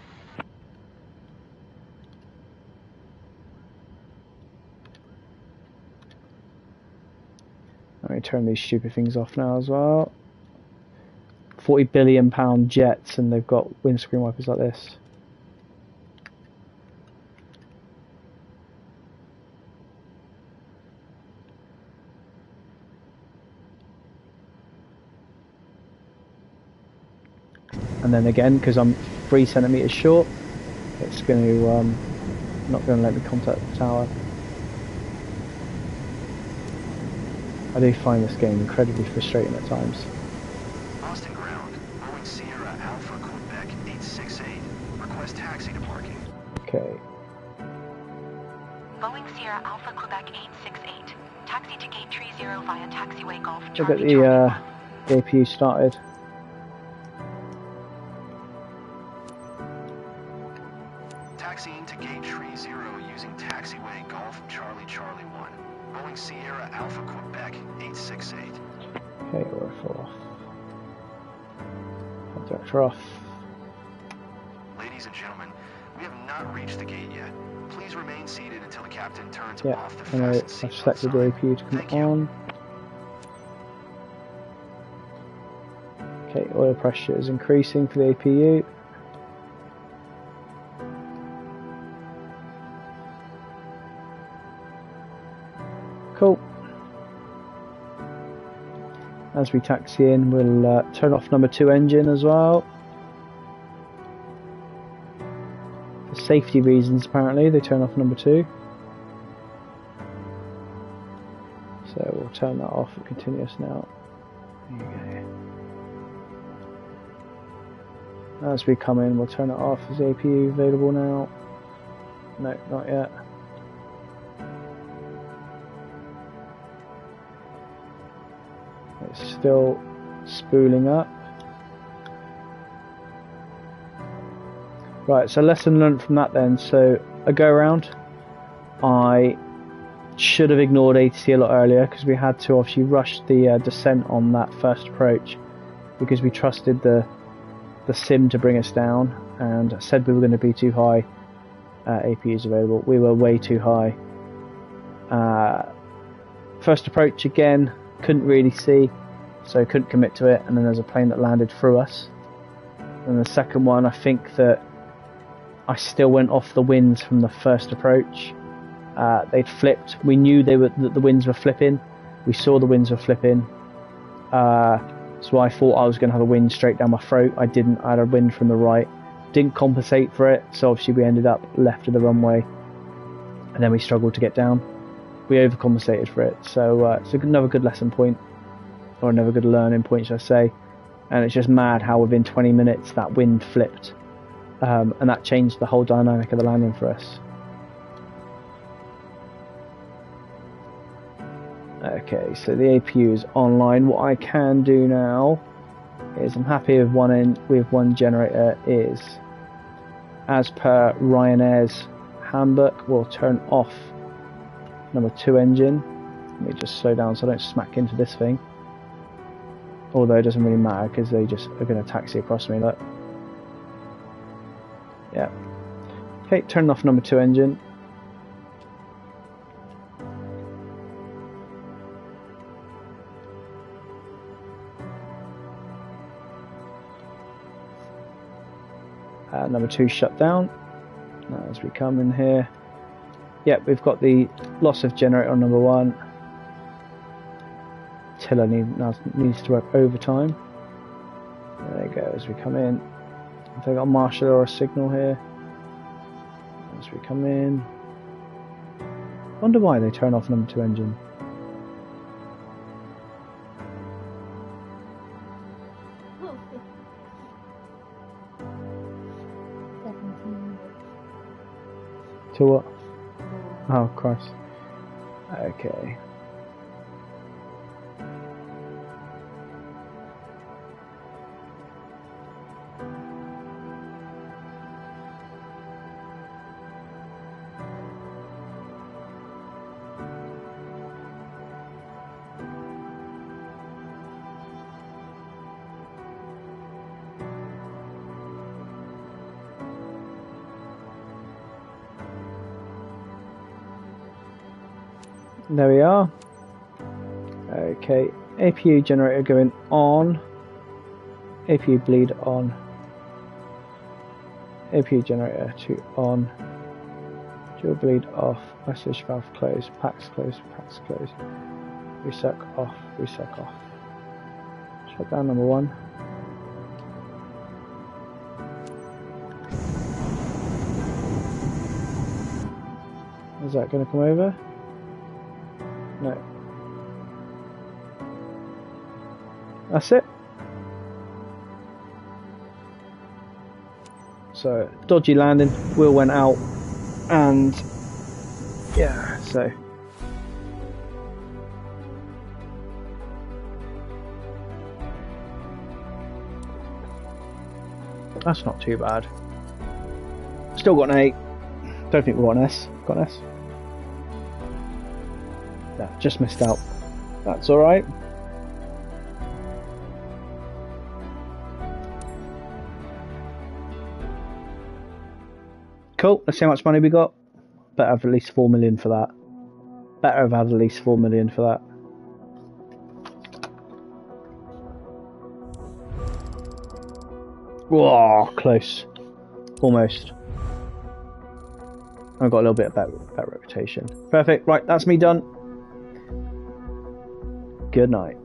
Let me turn these stupid things off now as well. £40 billion jets, and they've got windscreen wipers like this. And then again, because I'm 3 centimeters short, it's going to not going to let me contact the tower. I do find this game incredibly frustrating at times. Austin ground, Boeing Sierra Alpha Quebec 868. Request taxi to parking. Okay. Boeing Sierra Alpha Quebec 868. Taxi to gate 30 via taxiway Golf Look Charlie at the APU started. Taxiing to gate 30 using taxiway Golf Charlie Charlie 1. Boeing Sierra Alpha Quebec 868. Okay, we're full off. Director off. Ladies and gentlemen, we have not reached the gate yet. Please remain seated until the captain turns Yeah, off the and I've fasten seatbelt selected the sign. APU to come Thank you. on. Okay, oil pressure is increasing for the APU. Cool. As we taxi in, we'll turn off number 2 engine as well. For safety reasons, apparently, they turn off number 2. So we'll turn that off at continuous now. There you go. As we come in, we'll turn it off. Is APU available now? No, not yet. It's still spooling up. Right, so lesson learned from that then. So a go around, I should have ignored ATC a lot earlier because we had to obviously rush the descent on that first approach because we trusted the sim to bring us down and said we were going to be too high. APUs available. We were way too high. First approach again, couldn't really see, so couldn't commit to it, and then there's a plane that landed through us. And the second one, I think that I still went off the winds from the first approach. They'd flipped. We knew that the winds were flipping. We saw the winds were flipping. So I thought I was going to have a wind straight down my throat. I didn't. I had a wind from the right. Didn't compensate for it, so obviously we ended up left of the runway, and then we struggled to get down. We overcompensated for it, so it's another good lesson point, or another good learning point, should I say. And it's just mad how within 20 minutes that wind flipped, and that changed the whole dynamic of the landing for us. Okay, so the APU is online. What I can do now is, I'm happy with one generator, is as per Ryanair's handbook, we'll turn off number 2 engine. Let me just slow down so I don't smack into this thing. Although it doesn't really matter because they just are going to taxi across me. Look. Yeah. Okay, turn off number 2 engine. Number 2 shut down. Now as we come in here, yep, we've got the loss of generator on number 1. Tiller needs to work overtime. There you go. As we come in, have I got a marshal or a signal here? As we come in, Wonder why they turn off number 2 engine. To what? Oh Christ. Okay. There we are. Okay, APU generator going on. APU bleed on. APU generator 2 on. Dual bleed off. Isolation valve closed. Packs closed. Packs closed. Resuck off. Resuck off. Shut down number 1. Is that going to come over? No. That's it. So, dodgy landing, wheel went out, and yeah, so. That's not too bad. Still got an 8. Don't think we got an S. Got an S? No, just missed out. That's alright. Cool, let's see how much money we got. Better have at least 4 million for that. Better have had at least 4 million for that. Whoa, close. Almost. I've got a little bit of better reputation. Perfect, right, that's me done. Good night.